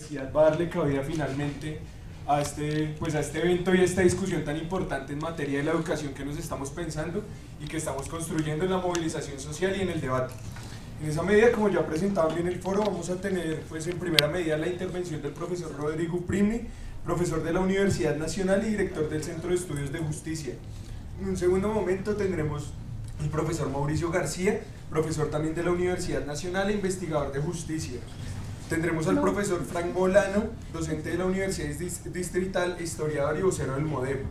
universidad va a darle cabida finalmente a este evento y a esta discusión tan importante en materia de la educación que nos estamos pensando y que estamos construyendo en la movilización social y en el debate. En esa medida, como ya presentaba en el foro, vamos a tener pues en primera medida la intervención del profesor Rodrigo Primni, profesor de la Universidad Nacional y director del Centro de Estudios de Justicia. En un segundo momento tendremos el profesor Mauricio García, profesor también de la Universidad Nacional e investigador de justicia. Tendremos al profesor Frank Molano, docente de la Universidad Distrital, historiador y vocero del MODEP.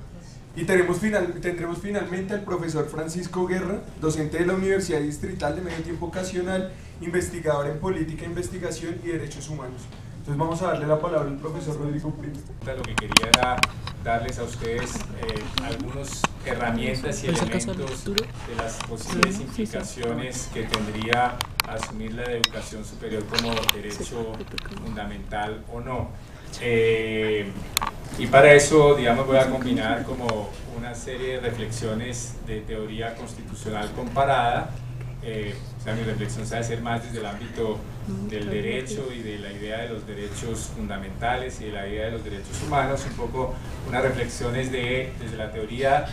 Y tendremos finalmente al profesor Francisco Guerra, docente de la Universidad Distrital de Medio Tiempo Ocasional, investigador en Política, Investigación y Derechos Humanos. Entonces vamos a darle la palabra al profesor Rodrigo Primni. Lo que quería era darles a ustedes algunas herramientas y elementos de las posibles implicaciones que tendría asumir la educación superior como derecho fundamental o no. Y para eso, digamos, voy a combinar como una serie de reflexiones de teoría constitucional comparada. O sea, mi reflexión se va a hacer más desde el ámbito del derecho y de la idea de los derechos fundamentales y de la idea de los derechos humanos, un poco unas reflexiones desde la teoría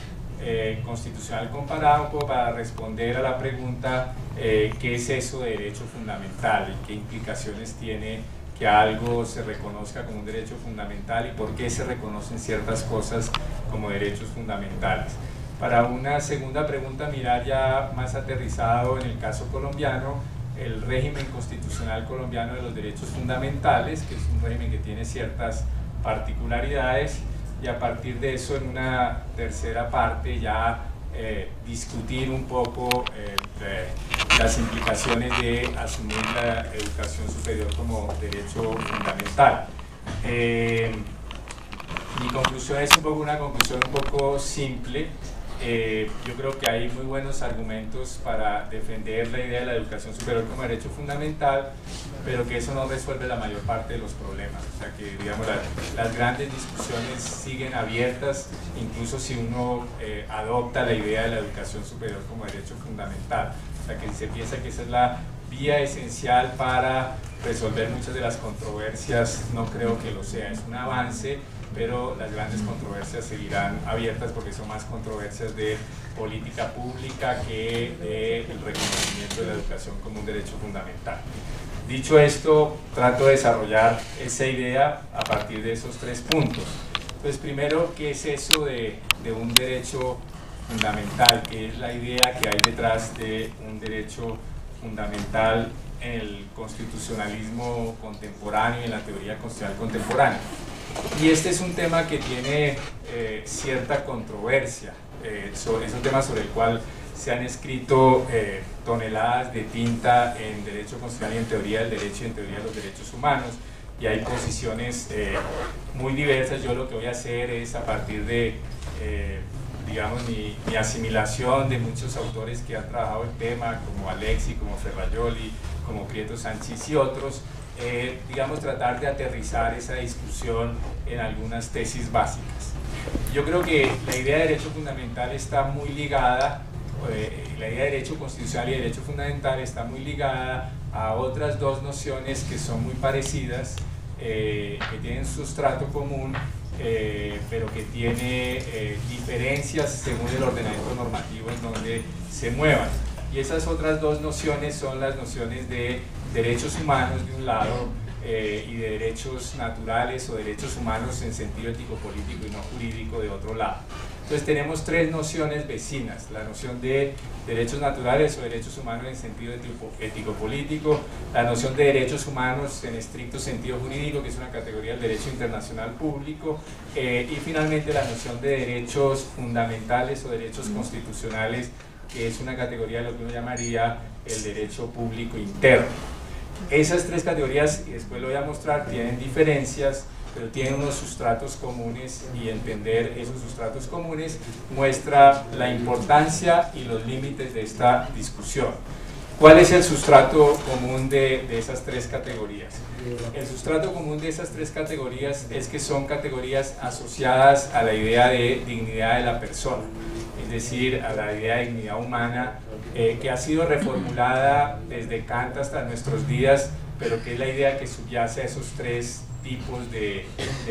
constitucional comparada, un poco para responder a la pregunta ¿qué es eso de derecho fundamental y qué implicaciones tiene que algo se reconozca como un derecho fundamental y por qué se reconocen ciertas cosas como derechos fundamentales? Para una segunda pregunta, mirar ya más aterrizado en el caso colombiano, el régimen constitucional colombiano de los derechos fundamentales, que es un régimen que tiene ciertas particularidades, y a partir de eso, en una tercera parte, ya discutir un poco las implicaciones de asumir la educación superior como derecho fundamental. Mi conclusión es una conclusión un poco simple. Yo creo que hay muy buenos argumentos para defender la idea de la educación superior como derecho fundamental, pero que eso no resuelve la mayor parte de los problemas. O sea que, digamos, las grandes discusiones siguen abiertas, incluso si uno adopta la idea de la educación superior como derecho fundamental. O sea que se piensa que esa es la vía esencial para resolver muchas de las controversias. No creo que lo sea, es un avance, pero las grandes controversias seguirán abiertas porque son más controversias de política pública que del reconocimiento de la educación como un derecho fundamental. Dicho esto, trato de desarrollar esa idea a partir de esos tres puntos. Entonces, primero, ¿qué es eso de un derecho fundamental? ¿Qué es la idea que hay detrás de un derecho fundamental en el constitucionalismo contemporáneo y en la teoría constitucional contemporánea? Y este es un tema que tiene cierta controversia, es un tema sobre el cual se han escrito toneladas de tinta en derecho constitucional y en teoría del derecho y en teoría de los derechos humanos, y hay posiciones muy diversas. Yo lo que voy a hacer es, a partir de digamos, mi asimilación de muchos autores que han trabajado el tema, como Alexi, como Ferrajoli, como Prieto Sanchis y otros, digamos, tratar de aterrizar esa discusión en algunas tesis básicas. Yo creo que la idea de derecho fundamental está muy ligada, la idea de derecho constitucional y de derecho fundamental está muy ligada a otras dos nociones que son muy parecidas, que tienen sustrato común, pero que tiene diferencias según el ordenamiento normativo en donde se muevan. Y esas otras dos nociones son las nociones de derechos humanos de un lado y de derechos naturales o derechos humanos en sentido ético-político y no jurídico de otro lado. Entonces tenemos tres nociones vecinas: la noción de derechos naturales o derechos humanos en sentido ético-político, la noción de derechos humanos en estricto sentido jurídico, que es una categoría del derecho internacional público, y finalmente la noción de derechos fundamentales o derechos constitucionales, que es una categoría de lo que uno llamaría el derecho público interno. Esas tres categorías, y después lo voy a mostrar, tienen diferencias, pero tienen unos sustratos comunes, y entender esos sustratos comunes muestra la importancia y los límites de esta discusión. ¿Cuál es el sustrato común de esas tres categorías? El sustrato común de esas tres categorías es que son categorías asociadas a la idea de dignidad de la persona, es decir, a la idea de dignidad humana, que ha sido reformulada desde Kant hasta nuestros días, pero que es la idea que subyace a esos tres tipos de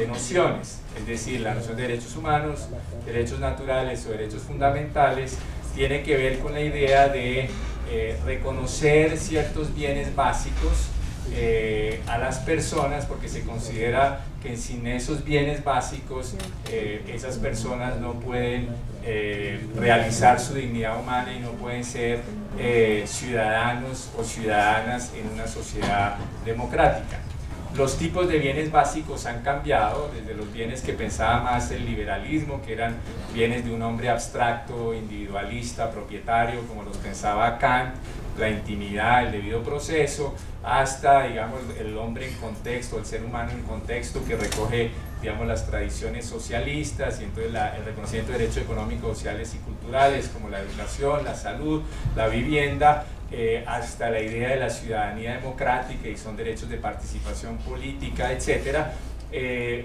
nociones, es decir, la noción de derechos humanos, derechos naturales o derechos fundamentales, tiene que ver con la idea de reconocer ciertos bienes básicos a las personas, porque se considera que sin esos bienes básicos esas personas no pueden realizar su dignidad humana y no pueden ser ciudadanos o ciudadanas en una sociedad democrática. Los tipos de bienes básicos han cambiado, desde los bienes que pensaba más el liberalismo, que eran bienes de un hombre abstracto, individualista, propietario, como los pensaba Kant, la intimidad, el debido proceso, hasta, digamos, el hombre en contexto, el ser humano en contexto, que recoge, digamos, las tradiciones socialistas y entonces el reconocimiento de derechos económicos, sociales y culturales, como la educación, la salud, la vivienda, hasta la idea de la ciudadanía democrática, y son derechos de participación política, etc.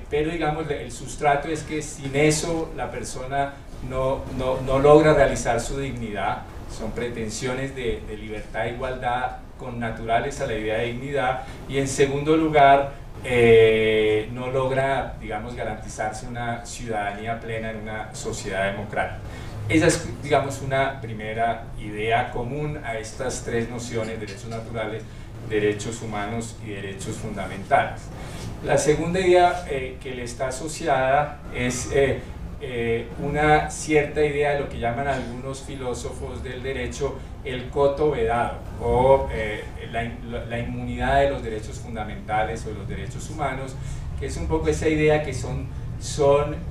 Pero digamos, el sustrato es que sin eso la persona no logra realizar su dignidad. Son pretensiones de libertad e igualdad connaturales a la idea de dignidad, y en segundo lugar no logra, digamos, garantizarse una ciudadanía plena en una sociedad democrática. Esa es, digamos, una primera idea común a estas tres nociones: derechos naturales, derechos humanos y derechos fundamentales. La segunda idea que le está asociada es una cierta idea de lo que llaman algunos filósofos del derecho el coto vedado, o la inmunidad de los derechos fundamentales o de los derechos humanos, que es un poco esa idea que son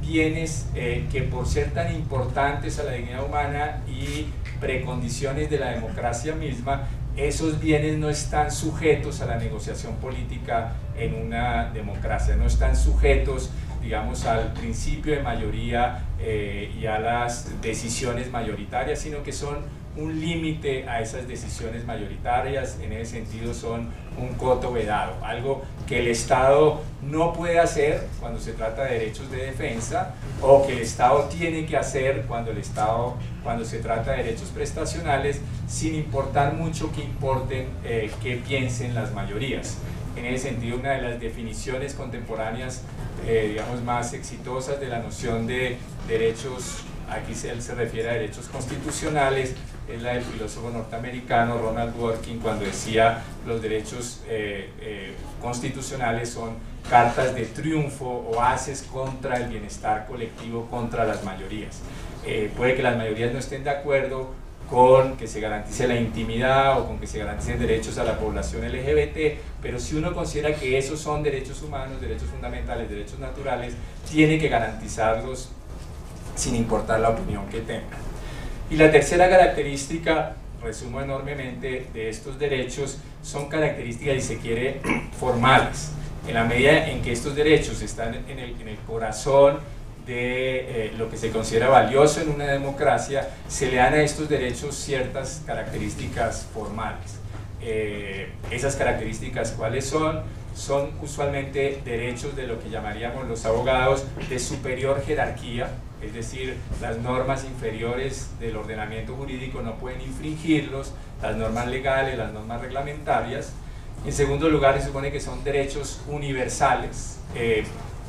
bienes que, por ser tan importantes a la dignidad humana y precondiciones de la democracia misma, esos bienes no están sujetos a la negociación política en una democracia, no están sujetos, digamos, al principio de mayoría y a las decisiones mayoritarias, sino que son un límite a esas decisiones mayoritarias. En ese sentido son un coto vedado, algo que el Estado no puede hacer cuando se trata de derechos de defensa, o que el Estado tiene que hacer cuando se trata de derechos prestacionales, sin importar mucho que importen qué piensen las mayorías. En ese sentido, una de las definiciones contemporáneas digamos, más exitosas de la noción de derechos, aquí se refiere a derechos constitucionales, es la del filósofo norteamericano Ronald Dworkin, cuando decía: los derechos constitucionales son cartas de triunfo o haces contra el bienestar colectivo, contra las mayorías. Puede que las mayorías no estén de acuerdo con que se garantice la intimidad o con que se garanticen derechos a la población LGBT, pero si uno considera que esos son derechos humanos, derechos fundamentales, derechos naturales, tiene que garantizarlos sin importar la opinión que tenga. Y la tercera característica, resumo enormemente, de estos derechos son características, si se quiere, formales. En la medida en que estos derechos están en el corazón de lo que se considera valioso en una democracia, se le dan a estos derechos ciertas características formales. Esas características, ¿cuáles son? Son usualmente derechos de lo que llamaríamos los abogados de superior jerarquía, es decir, las normas inferiores del ordenamiento jurídico no pueden infringirlos, las normas legales, las normas reglamentarias. En segundo lugar, se supone que son derechos universales.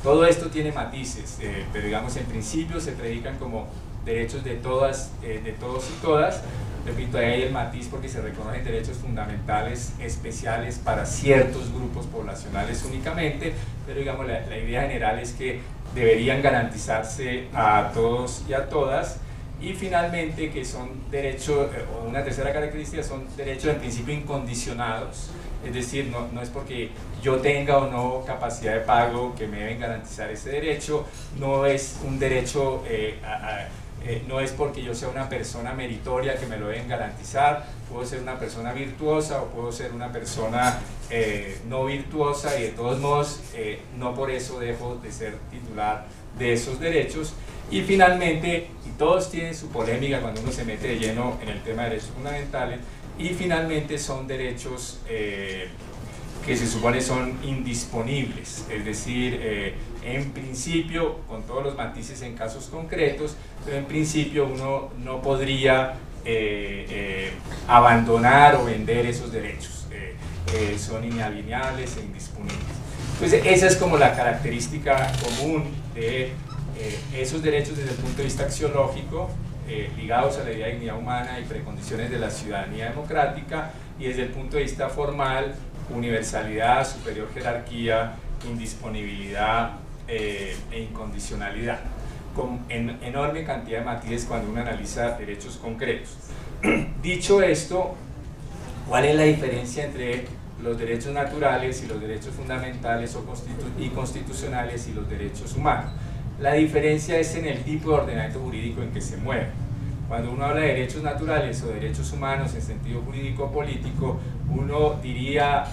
Todo esto tiene matices, pero digamos, en principio se predican como derechos de todos y todas. Repito, ahí hay el matiz porque se reconocen derechos fundamentales especiales para ciertos grupos poblacionales únicamente, pero digamos, la idea general es que deberían garantizarse a todos y a todas. Y finalmente, que son derechos, o una tercera característica, son derechos en principio incondicionados, es decir, no es porque yo tenga o no capacidad de pago que me deben garantizar ese derecho, no es un derecho, no es porque yo sea una persona meritoria que me lo deben garantizar, puedo ser una persona virtuosa o puedo ser una persona no virtuosa, y de todos modos no por eso dejo de ser titular de esos derechos. Y finalmente, y todos tienen su polémica cuando uno se mete de lleno en el tema de derechos fundamentales, y finalmente son derechos que se supone son indisponibles, es decir, en principio, con todos los matices en casos concretos, pero en principio uno no podría abandonar o vender esos derechos, son inalienables e indisponibles. Entonces esa es como la característica común de esos derechos desde el punto de vista axiológico, ligados a la idea de dignidad humana y precondiciones de la ciudadanía democrática, y desde el punto de vista formal, universalidad, superior jerarquía, indisponibilidad e incondicionalidad, con enorme cantidad de matices cuando uno analiza derechos concretos. Dicho esto, ¿cuál es la diferencia entre los derechos naturales y los derechos fundamentales y constitucionales y los derechos humanos? La diferencia es en el tipo de ordenamiento jurídico en que se mueve. Cuando uno habla de derechos naturales o derechos humanos en sentido jurídico-político, uno diría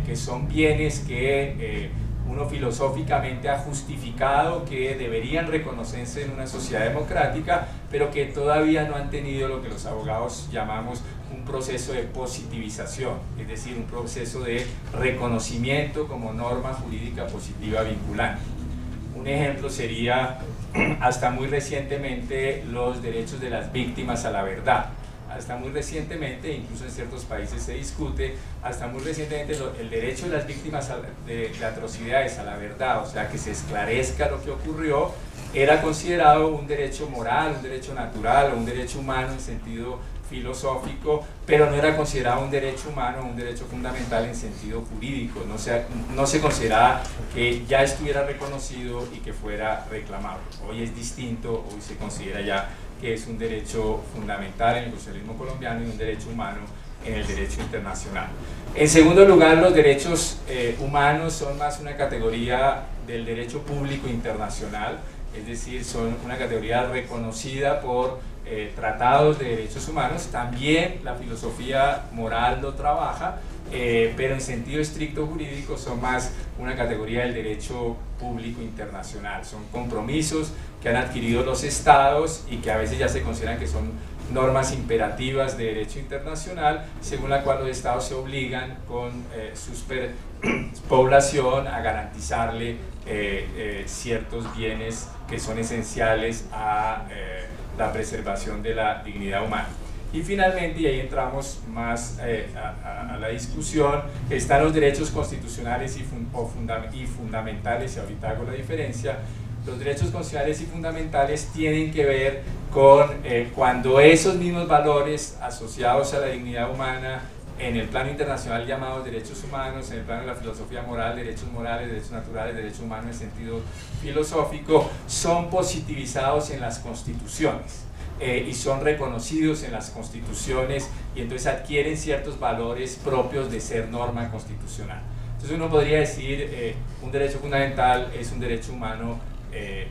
que son bienes que uno filosóficamente ha justificado que deberían reconocerse en una sociedad democrática, pero que todavía no han tenido lo que los abogados llamamos un proceso de positivización, es decir, un proceso de reconocimiento como norma jurídica positiva vinculante. Un ejemplo sería, hasta muy recientemente, los derechos de las víctimas a la verdad. Hasta muy recientemente, incluso en ciertos países se discute, hasta muy recientemente el derecho de las víctimas de atrocidades a la verdad, o sea, que se esclarezca lo que ocurrió, era considerado un derecho moral, un derecho natural o un derecho humano en sentido filosófico, pero no era considerado un derecho humano, un derecho fundamental en sentido jurídico, no se consideraba que ya estuviera reconocido y que fuera reclamable. Hoy es distinto, hoy se considera ya que es un derecho fundamental en el socialismo colombiano y un derecho humano en el derecho internacional. En segundo lugar, los derechos humanos son más una categoría del derecho público internacional, es decir, son una categoría reconocida por tratados de derechos humanos. También la filosofía moral lo trabaja, pero en sentido estricto jurídico son más una categoría del derecho público internacional. Son compromisos que han adquirido los estados y que a veces ya se consideran que son normas imperativas de derecho internacional, según la cual los estados se obligan con su población a garantizarle ciertos bienes que son esenciales a la preservación de la dignidad humana. Y finalmente, y ahí entramos más a la discusión, están los derechos constitucionales y fundamentales, y ahorita hago la diferencia. Los derechos constitucionales y fundamentales tienen que ver con cuando esos mismos valores asociados a la dignidad humana en el plano internacional llamados derechos humanos, en el plano de la filosofía moral, derechos morales, derechos naturales, derechos humanos en sentido filosófico, son positivizados en las constituciones y son reconocidos en las constituciones, y entonces adquieren ciertos valores propios de ser norma constitucional. Entonces uno podría decir un derecho fundamental es un derecho humano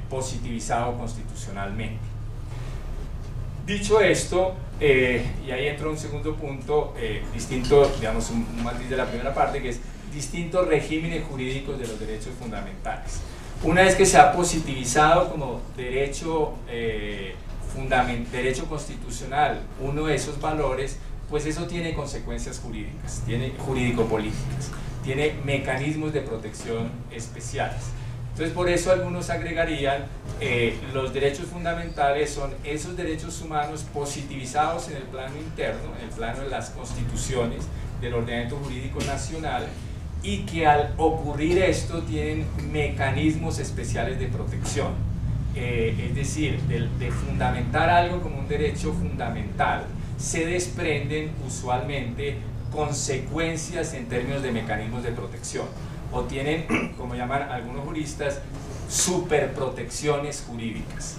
positivizado constitucionalmente. Dicho esto, y ahí entra un segundo punto distinto, digamos un matiz de la primera parte, que es distintos regímenes jurídicos de los derechos fundamentales. Una vez que se ha positivizado como derecho constitucional uno de esos valores, pues eso tiene consecuencias jurídicas, tiene jurídico-políticas, tiene mecanismos de protección especiales. Entonces, por eso algunos agregarían los derechos fundamentales son esos derechos humanos positivizados en el plano interno, en el plano de las constituciones, del ordenamiento jurídico nacional, y que al ocurrir esto tienen mecanismos especiales de protección. Es decir, de fundamentar algo como un derecho fundamental, se desprenden usualmente consecuencias en términos de mecanismos de protección, o tienen, como llaman algunos juristas, superprotecciones jurídicas.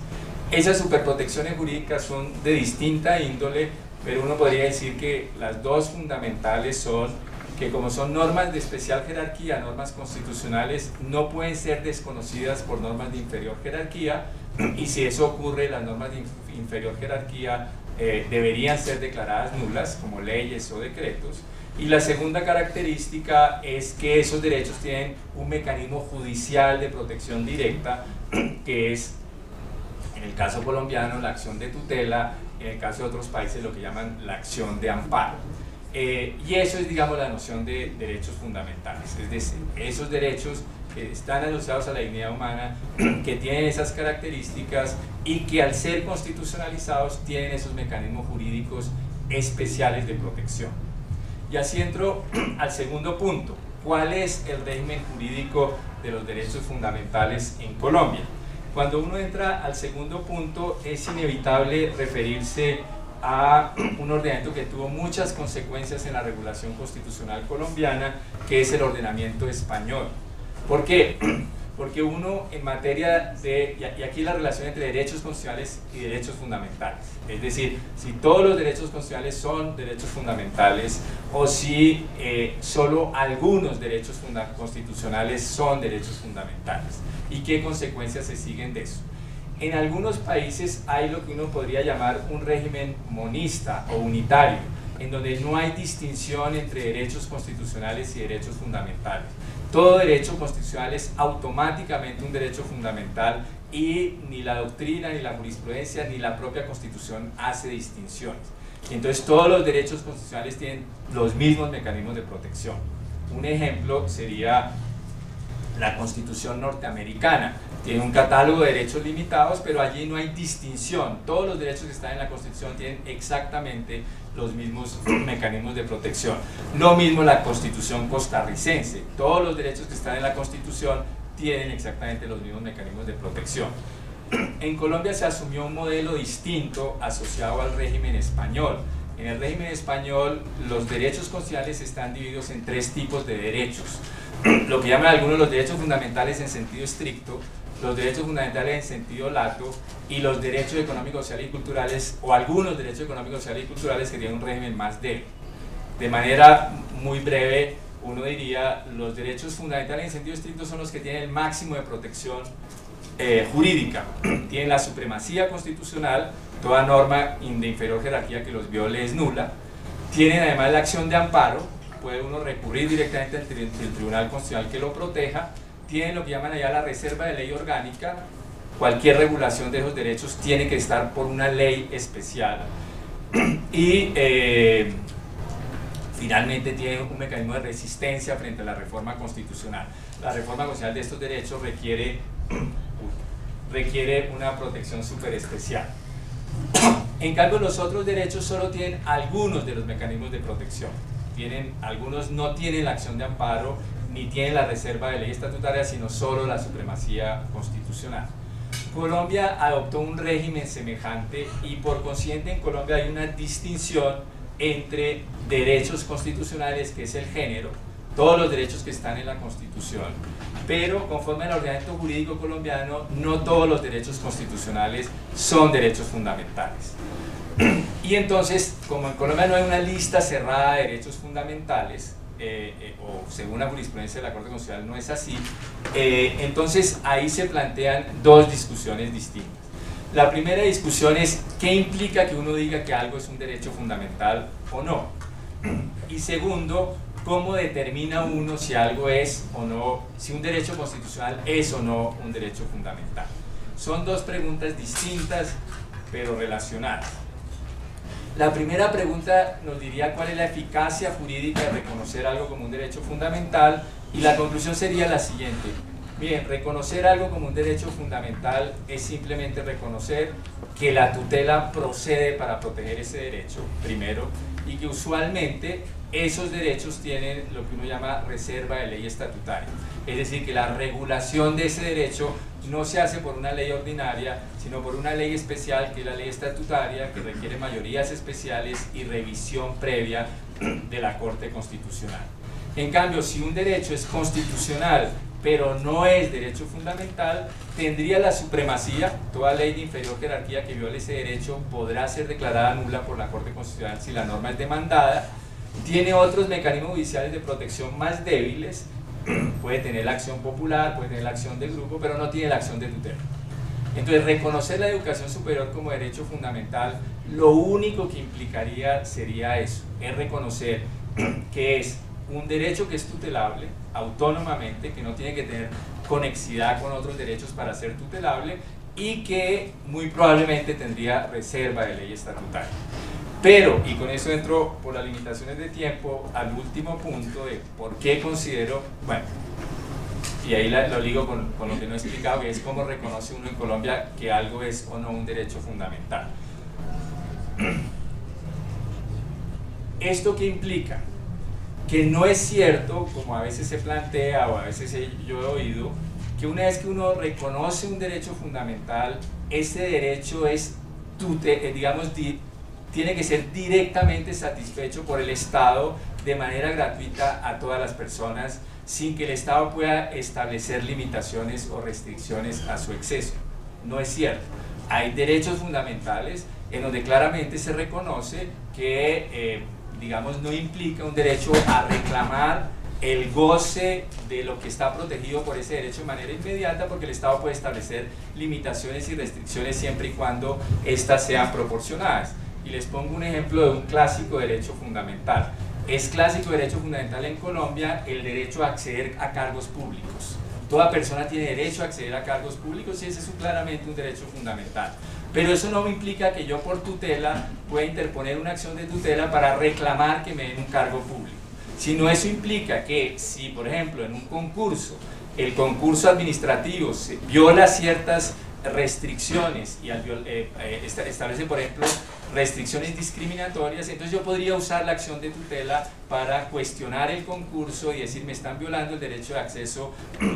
Esas superprotecciones jurídicas son de distinta índole, pero uno podría decir que las dos fundamentales son que, como son normas de especial jerarquía, normas constitucionales, no pueden ser desconocidas por normas de inferior jerarquía, y si eso ocurre, las normas de inferior jerarquía deberían ser declaradas nulas como leyes o decretos. Y la segunda característica es que esos derechos tienen un mecanismo judicial de protección directa, que es, en el caso colombiano, la acción de tutela, en el caso de otros países lo que llaman la acción de amparo. Y eso es, digamos, la noción de derechos fundamentales, es decir, esos derechos que están asociados a la dignidad humana, que tienen esas características y que al ser constitucionalizados tienen esos mecanismos jurídicos especiales de protección. Y así entro al segundo punto, ¿cuál es el régimen jurídico de los derechos fundamentales en Colombia? Cuando uno entra al segundo punto, es inevitable referirse a un ordenamiento que tuvo muchas consecuencias en la regulación constitucional colombiana, que es el ordenamiento español. ¿Por qué? Porque uno en materia de, y aquí la relación entre derechos constitucionales y derechos fundamentales, es decir, si todos los derechos constitucionales son derechos fundamentales o si solo algunos derechos constitucionales son derechos fundamentales y qué consecuencias se siguen de eso. En algunos países hay lo que uno podría llamar un régimen monista o unitario, en donde no hay distinción entre derechos constitucionales y derechos fundamentales. Todo derecho constitucional es automáticamente un derecho fundamental y ni la doctrina, ni la jurisprudencia, ni la propia Constitución hace distinciones. Entonces todos los derechos constitucionales tienen los mismos mecanismos de protección. Un ejemplo sería la Constitución norteamericana. Tiene un catálogo de derechos limitados, pero allí no hay distinción. Todos los derechos que están en la Constitución tienen exactamente los mismos mecanismos de protección. Lo mismo la Constitución costarricense. Todos los derechos que están en la Constitución tienen exactamente los mismos mecanismos de protección. En Colombia se asumió un modelo distinto asociado al régimen español. En el régimen español, los derechos constitucionales están divididos en tres tipos de derechos. Lo que llaman algunos los derechos fundamentales en sentido estricto, los derechos fundamentales en sentido lato y los derechos económicos, sociales y culturales, o algunos derechos económicos, sociales y culturales que tienen un régimen más débil. De manera muy breve, uno diría, los derechos fundamentales en sentido estricto son los que tienen el máximo de protección jurídica. Tienen la supremacía constitucional, toda norma de inferior jerarquía que los viole es nula. Tienen además la acción de amparo, puede uno recurrir directamente ante el Tribunal Constitucional que lo proteja. Tienen lo que llaman allá la reserva de ley orgánica. Cualquier regulación de esos derechos tiene que estar por una ley especial. Y finalmente tiene un mecanismo de resistencia frente a la reforma constitucional. La reforma constitucional de estos derechos requiere una protección súper especial. En cambio, los otros derechos solo tienen algunos de los mecanismos de protección. Algunos no tienen la acción de amparo ni tienen la reserva de ley estatutaria, sino solo la supremacía constitucional. Colombia adoptó un régimen semejante y por consiguiente en Colombia hay una distinción entre derechos constitucionales, que es el género, todos los derechos que están en la Constitución, pero conforme al ordenamiento jurídico colombiano, no todos los derechos constitucionales son derechos fundamentales. Y entonces, como en Colombia no hay una lista cerrada de derechos fundamentales, o según la jurisprudencia de la Corte Constitucional no es así, entonces ahí se plantean dos discusiones distintas. La primera discusión es qué implica que uno diga que algo es un derecho fundamental o no. Y segundo, cómo determina uno si algo es o no, si un derecho constitucional es o no un derecho fundamental. Son dos preguntas distintas pero relacionadas. La primera pregunta nos diría cuál es la eficacia jurídica de reconocer algo como un derecho fundamental, y la conclusión sería la siguiente. Bien, reconocer algo como un derecho fundamental es simplemente reconocer que la tutela procede para proteger ese derecho, primero, y que usualmente esos derechos tienen lo que uno llama reserva de ley estatutaria. Es decir, que la regulación de ese derecho no se hace por una ley ordinaria, sino por una ley especial, que es la ley estatutaria, que requiere mayorías especiales y revisión previa de la Corte Constitucional. En cambio, si un derecho es constitucional, pero no es derecho fundamental, tendría la supremacía. Toda ley de inferior jerarquía que viole ese derecho podrá ser declarada nula por la Corte Constitucional si la norma es demandada. Tiene otros mecanismos judiciales de protección más débiles, puede tener la acción popular, puede tener la acción de grupo, pero no tiene la acción de tutela. Entonces, reconocer la educación superior como derecho fundamental, lo único que implicaría sería eso, es reconocer que es un derecho que es tutelable autónomamente, que no tiene que tener conexidad con otros derechos para ser tutelable y que muy probablemente tendría reserva de ley estatutaria. Pero, y con eso entro por las limitaciones de tiempo al último punto de por qué considero, bueno, y ahí lo ligo con lo que no he explicado, que es cómo reconoce uno en Colombia que algo es o no un derecho fundamental. ¿Esto qué implica? que no es cierto, como a veces se plantea o a veces yo he oído, que una vez que uno reconoce un derecho fundamental, ese derecho es, digamos, tiene que ser directamente satisfecho por el Estado de manera gratuita a todas las personas, sin que el Estado pueda establecer limitaciones o restricciones a su exceso. No es cierto. Hay derechos fundamentales en donde claramente se reconoce que, digamos, no implica un derecho a reclamar el goce de lo que está protegido por ese derecho de manera inmediata, porque el Estado puede establecer limitaciones y restricciones siempre y cuando éstas sean proporcionadas. Y les pongo un ejemplo de un clásico derecho fundamental. Es clásico derecho fundamental en Colombia el derecho a acceder a cargos públicos. Toda persona tiene derecho a acceder a cargos públicos y ese es claramente un derecho fundamental. Pero eso no me implica que yo por tutela pueda interponer una acción de tutela para reclamar que me den un cargo público. Sino eso implica que si, por ejemplo, en un concurso, el concurso administrativo viola ciertas restricciones y establece, por ejemplo, restricciones discriminatorias, entonces yo podría usar la acción de tutela para cuestionar el concurso y decir me están violando el derecho de acceso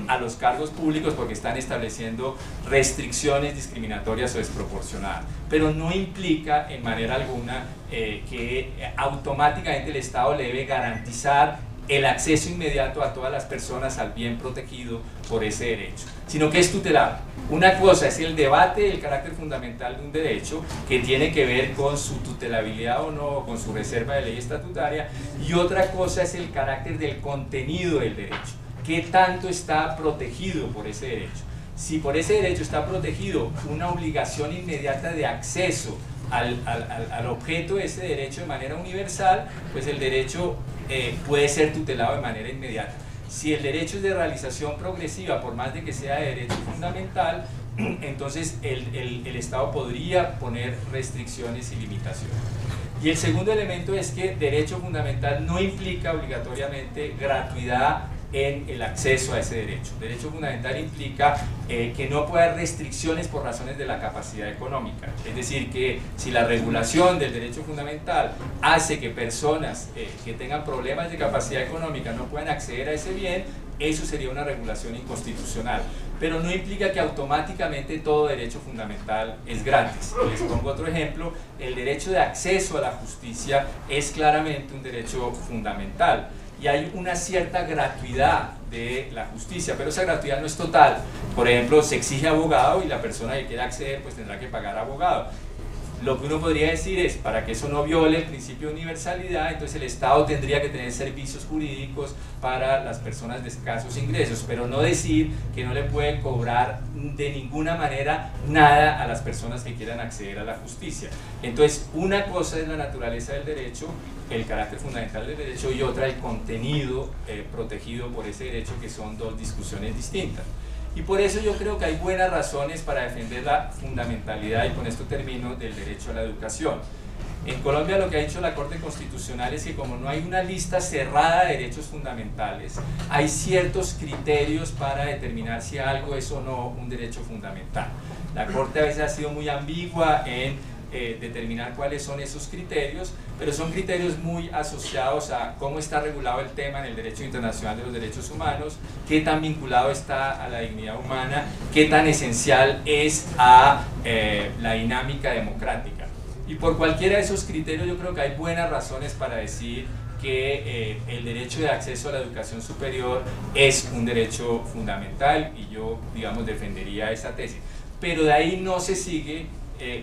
a los cargos públicos porque están estableciendo restricciones discriminatorias o desproporcionadas, pero no implica en manera alguna que automáticamente el Estado le debe garantizar el acceso inmediato a todas las personas al bien protegido por ese derecho, sino que es tutelado. Una cosa es el debate del carácter fundamental de un derecho, que tiene que ver con su tutelabilidad o no, con su reserva de ley estatutaria, y otra cosa es el carácter del contenido del derecho, qué tanto está protegido por ese derecho. Si por ese derecho está protegido una obligación inmediata de acceso al objeto de ese derecho de manera universal, pues el derecho puede ser tutelado de manera inmediata. Si el derecho es de realización progresiva, por más de que sea de derecho fundamental, entonces el Estado podría poner restricciones y limitaciones. Y el segundo elemento es que derecho fundamental no implica obligatoriamente gratuidad en el acceso a ese derecho. Derecho fundamental implica que no puede haber restricciones por razones de la capacidad económica. Es decir, que si la regulación del derecho fundamental hace que personas que tengan problemas de capacidad económica no puedan acceder a ese bien, eso sería una regulación inconstitucional. Pero no implica que automáticamente todo derecho fundamental es gratis. Les pongo otro ejemplo: el derecho de acceso a la justicia es claramente un derecho fundamental. Y hay una cierta gratuidad de la justicia, pero esa gratuidad no es total. Por ejemplo, se exige abogado y la persona que quiera acceder pues tendrá que pagar abogado. Lo que uno podría decir es, para que eso no viole el principio de universalidad, entonces el Estado tendría que tener servicios jurídicos para las personas de escasos ingresos, pero no decir que no le puede cobrar de ninguna manera nada a las personas que quieran acceder a la justicia. Entonces, una cosa es la naturaleza del derecho, el carácter fundamental del derecho, y otra el contenido protegido por ese derecho, que son dos discusiones distintas. Y por eso yo creo que hay buenas razones para defender la fundamentalidad, y con esto termino, del derecho a la educación. En Colombia lo que ha dicho la Corte Constitucional es que como no hay una lista cerrada de derechos fundamentales, hay ciertos criterios para determinar si algo es o no un derecho fundamental. La Corte a veces ha sido muy ambigua en determinar cuáles son esos criterios, pero son criterios muy asociados a cómo está regulado el tema en el derecho internacional de los derechos humanos, qué tan vinculado está a la dignidad humana, qué tan esencial es a la dinámica democrática. Y por cualquiera de esos criterios yo creo que hay buenas razones para decir que el derecho de acceso a la educación superior es un derecho fundamental, y yo, digamos, defendería esa tesis. Pero de ahí no se sigue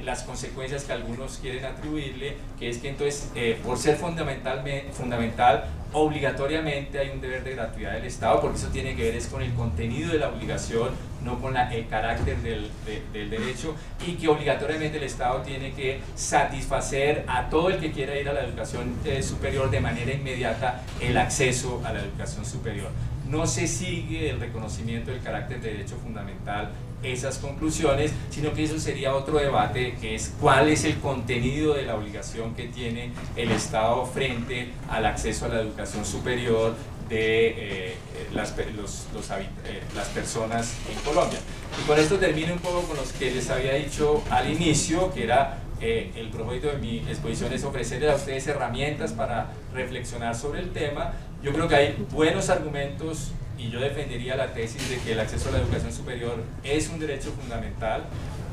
las consecuencias que algunos quieren atribuirle, que es que entonces por ser fundamental obligatoriamente hay un deber de gratuidad del Estado, porque eso tiene que ver es con el contenido de la obligación, no con el carácter del derecho, y que obligatoriamente el Estado tiene que satisfacer a todo el que quiera ir a la educación superior de manera inmediata el acceso a la educación superior. No se sigue el reconocimiento del carácter de derecho fundamental esas conclusiones, sino que eso sería otro debate, que es cuál es el contenido de la obligación que tiene el Estado frente al acceso a la educación superior de las personas en Colombia. Y con esto termino un poco con lo que les había dicho al inicio, que era el propósito de mi exposición es ofrecerles a ustedes herramientas para reflexionar sobre el tema, Yo creo que hay buenos argumentos y yo defendería la tesis de que el acceso a la educación superior es un derecho fundamental,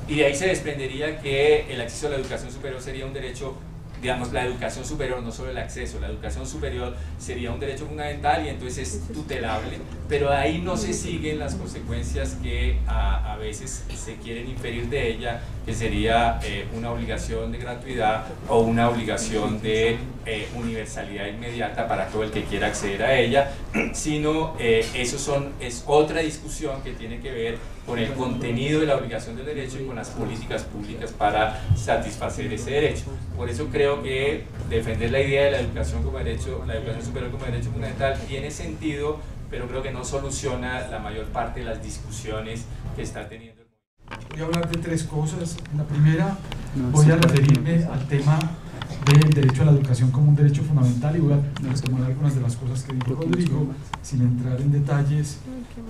y de ahí se desprendería que el acceso a la educación superior sería un derecho, digamos, la educación superior, no solo el acceso, la educación superior sería un derecho fundamental y entonces es tutelable, pero ahí no se siguen las consecuencias que a veces se quieren inferir de ella, que sería una obligación de gratuidad o una obligación de universalidad inmediata para todo el que quiera acceder a ella, sino es otra discusión que tiene que ver con el contenido de la obligación del derecho y con las políticas públicas para satisfacer ese derecho. Por eso creo que defender la idea de la educación como derecho, la educación superior como derecho fundamental tiene sentido, pero creo que no soluciona la mayor parte de las discusiones que está teniendo el movimiento. Voy a hablar de tres cosas. La primera, voy a referirme al tema del derecho a la educación como un derecho fundamental, y voy a retomar algunas de las cosas que dijo Rodrigo, sin entrar en detalles.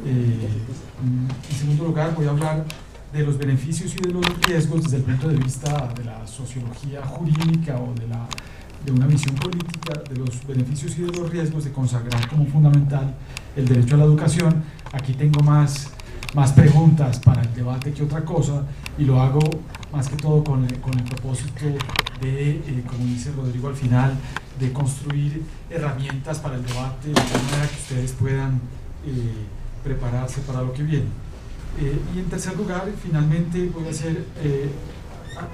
En segundo lugar, voy a hablar de los beneficios y de los riesgos desde el punto de vista de la sociología jurídica o de una visión política, de los beneficios y de los riesgos de consagrar como fundamental el derecho a la educación. Aquí tengo más preguntas para el debate que otra cosa, y lo hago más que todo con el propósito de, como dice Rodrigo al final, de construir herramientas para el debate de manera que ustedes puedan prepararse para lo que viene. Y en tercer lugar, finalmente voy a hacer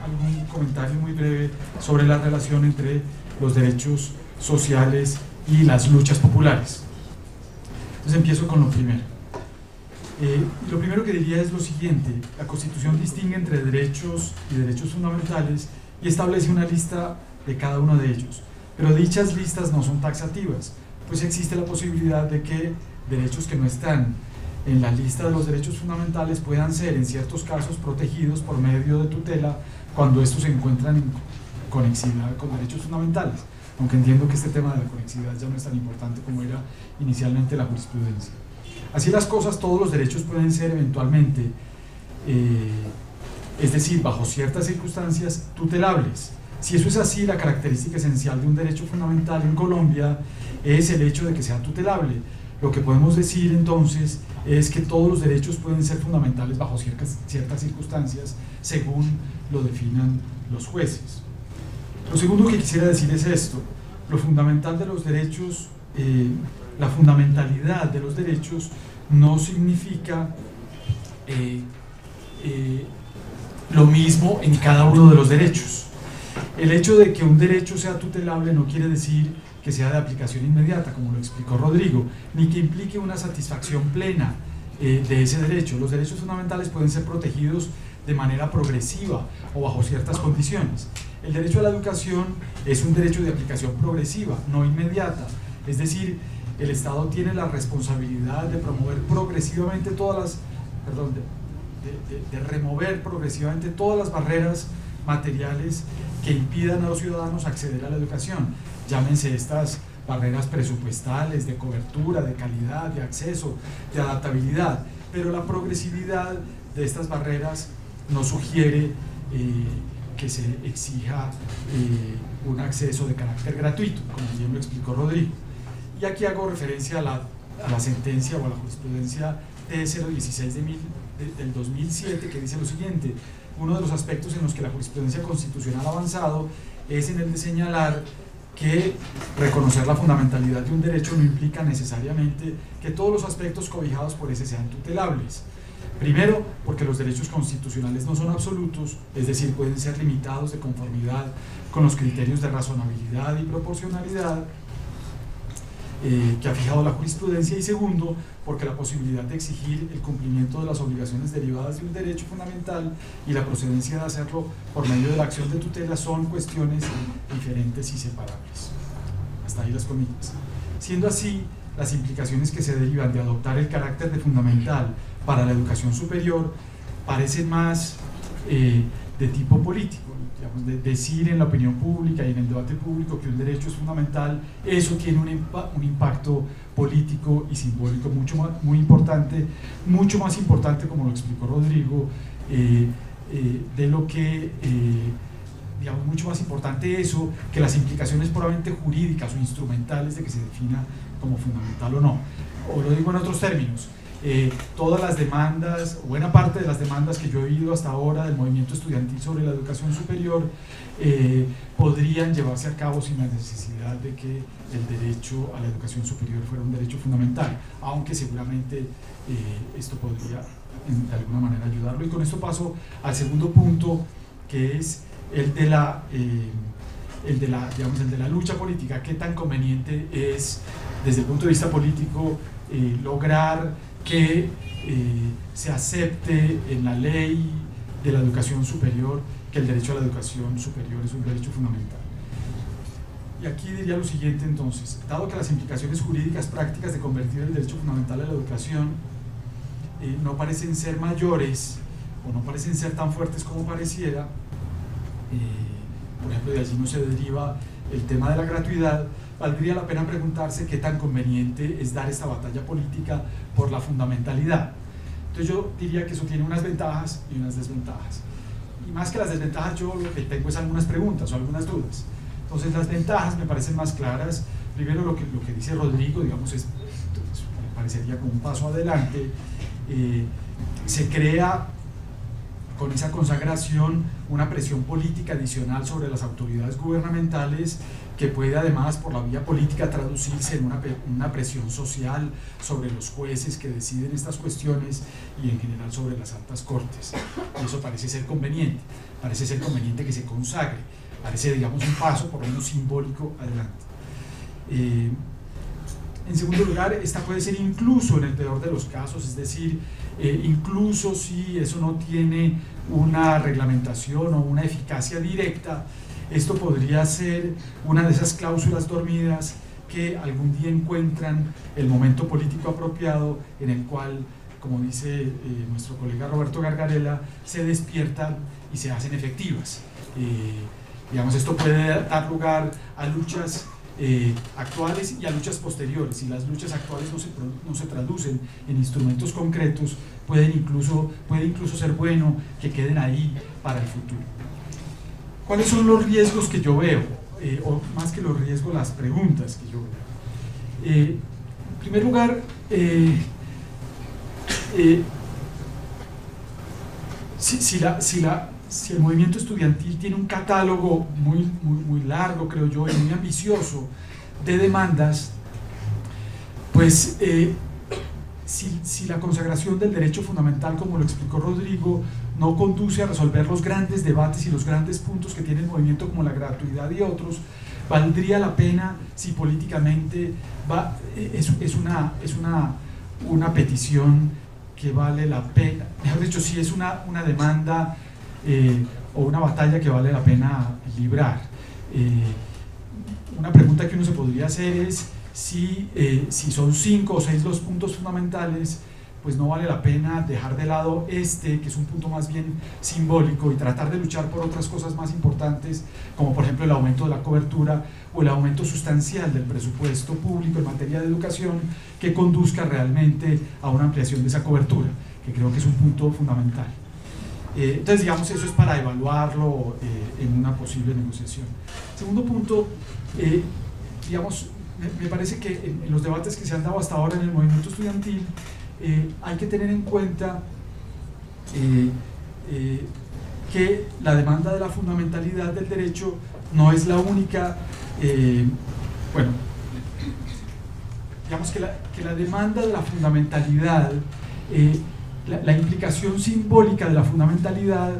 algún comentario muy breve sobre la relación entre los derechos sociales y las luchas populares. Entonces empiezo con lo primero. Lo primero que diría es lo siguiente: la Constitución distingue entre derechos y derechos fundamentales y establece una lista de cada uno de ellos, pero dichas listas no son taxativas, pues existe la posibilidad de que derechos que no están en la lista de los derechos fundamentales puedan ser en ciertos casos protegidos por medio de tutela cuando estos se encuentran en conexidad con derechos fundamentales, aunque entiendo que este tema de la conexidad ya no es tan importante como era inicialmente la jurisprudencia. Así las cosas, todos los derechos pueden ser eventualmente, es decir, bajo ciertas circunstancias, tutelables. Si eso es así, la característica esencial de un derecho fundamental en Colombia es el hecho de que sea tutelable. Lo que podemos decir entonces es que todos los derechos pueden ser fundamentales bajo ciertas circunstancias según lo definan los jueces. Lo segundo que quisiera decir es esto: lo fundamental de los derechos, la fundamentalidad de los derechos no significa lo mismo en cada uno de los derechos. El hecho de que un derecho sea tutelable no quiere decir que sea de aplicación inmediata, como lo explicó Rodrigo, ni que implique una satisfacción plena de ese derecho. Los derechos fundamentales pueden ser protegidos de manera progresiva o bajo ciertas condiciones. El derecho a la educación es un derecho de aplicación progresiva, no inmediata. Es decir, el Estado tiene la responsabilidad de promover progresivamente de remover progresivamente todas las barreras materiales que impidan a los ciudadanos acceder a la educación. Llámense estas barreras presupuestales, de cobertura, de calidad, de acceso, de adaptabilidad, pero la progresividad de estas barreras no sugiere que se exija un acceso de carácter gratuito, como bien lo explicó Rodrigo. Y aquí hago referencia a la sentencia o a la jurisprudencia T016 del 2007, que dice lo siguiente: uno de los aspectos en los que la jurisprudencia constitucional ha avanzado es en el de señalar que reconocer la fundamentalidad de un derecho no implica necesariamente que todos los aspectos cobijados por ese sean tutelables. Primero, porque los derechos constitucionales no son absolutos, es decir, pueden ser limitados de conformidad con los criterios de razonabilidad y proporcionalidad que ha fijado la jurisprudencia. Y segundo, porque la posibilidad de exigir el cumplimiento de las obligaciones derivadas de un derecho fundamental y la procedencia de hacerlo por medio de la acción de tutela son cuestiones diferentes y separables. Hasta ahí las comillas. Siendo así, las implicaciones que se derivan de adoptar el carácter de fundamental para la educación superior parecen más de tipo político. De decir en la opinión pública y en el debate público que un derecho es fundamental, eso tiene un impacto político y simbólico muy importante, mucho más importante, como lo explicó Rodrigo, de lo que digamos, mucho más importante eso que las implicaciones puramente jurídicas o instrumentales de que se defina como fundamental o no. O lo digo en otros términos, todas las demandas, o buena parte de las demandas que yo he oído hasta ahora del movimiento estudiantil sobre la educación superior podrían llevarse a cabo sin la necesidad de que el derecho a la educación superior fuera un derecho fundamental, aunque seguramente esto podría de alguna manera ayudarlo. Y con esto paso al segundo punto, que es el de la lucha política. ¿Qué tan conveniente es desde el punto de vista político lograr que se acepte en la ley de la educación superior que el derecho a la educación superior es un derecho fundamental? Y aquí diría lo siguiente entonces: dado que las implicaciones jurídicas prácticas de convertir el derecho fundamental a la educación no parecen ser mayores o no parecen ser tan fuertes como pareciera, por ejemplo, de allí no se deriva el tema de la gratuidad, valdría la pena preguntarse qué tan conveniente es dar esta batalla política por la fundamentalidad. Entonces yo diría que eso tiene unas ventajas y unas desventajas. Y más que las desventajas, yo lo que tengo es algunas preguntas o algunas dudas. Entonces las ventajas me parecen más claras. Primero lo que dice Rodrigo, digamos, me parecería como un paso adelante. Se crea con esa consagración una presión política adicional sobre las autoridades gubernamentales que puede además por la vía política traducirse en una presión social sobre los jueces que deciden estas cuestiones y en general sobre las altas cortes. Y eso parece ser conveniente que se consagre, parece, digamos, un paso por lo menos simbólico adelante. En segundo lugar, esta puede ser incluso en el peor de los casos, es decir, incluso si eso no tiene una reglamentación o una eficacia directa, esto podría ser una de esas cláusulas dormidas que algún día encuentran el momento político apropiado en el cual, como dice nuestro colega Roberto Gargarella, se despiertan y se hacen efectivas. Digamos, esto puede dar lugar a luchas actuales y a luchas posteriores. Si las luchas actuales no se traducen en instrumentos concretos, puede incluso ser bueno que queden ahí para el futuro. ¿Cuáles son los riesgos que yo veo? O más que los riesgos, las preguntas que yo veo. En primer lugar, si el movimiento estudiantil tiene un catálogo muy largo, creo yo, y muy ambicioso de demandas, pues si la consagración del derecho fundamental, como lo explicó Rodrigo, no conduce a resolver los grandes debates y los grandes puntos que tiene el movimiento, como la gratuidad y otros, valdría la pena si políticamente es una petición que vale la pena, mejor dicho, si es una demanda o una batalla que vale la pena librar. Una pregunta que uno se podría hacer es si son 5 o 6 los puntos fundamentales, pues no vale la pena dejar de lado que es un punto más bien simbólico, y tratar de luchar por otras cosas más importantes, como por ejemplo el aumento de la cobertura o el aumento sustancial del presupuesto público en materia de educación que conduzca realmente a una ampliación de esa cobertura, que creo que es un punto fundamental. Entonces, digamos, eso es para evaluarlo en una posible negociación. Segundo punto, digamos, me parece que en los debates que se han dado hasta ahora en el movimiento estudiantil, hay que tener en cuenta que la demanda de la fundamentalidad del derecho no es la única. Bueno, digamos que la demanda de la fundamentalidad, la implicación simbólica de la fundamentalidad,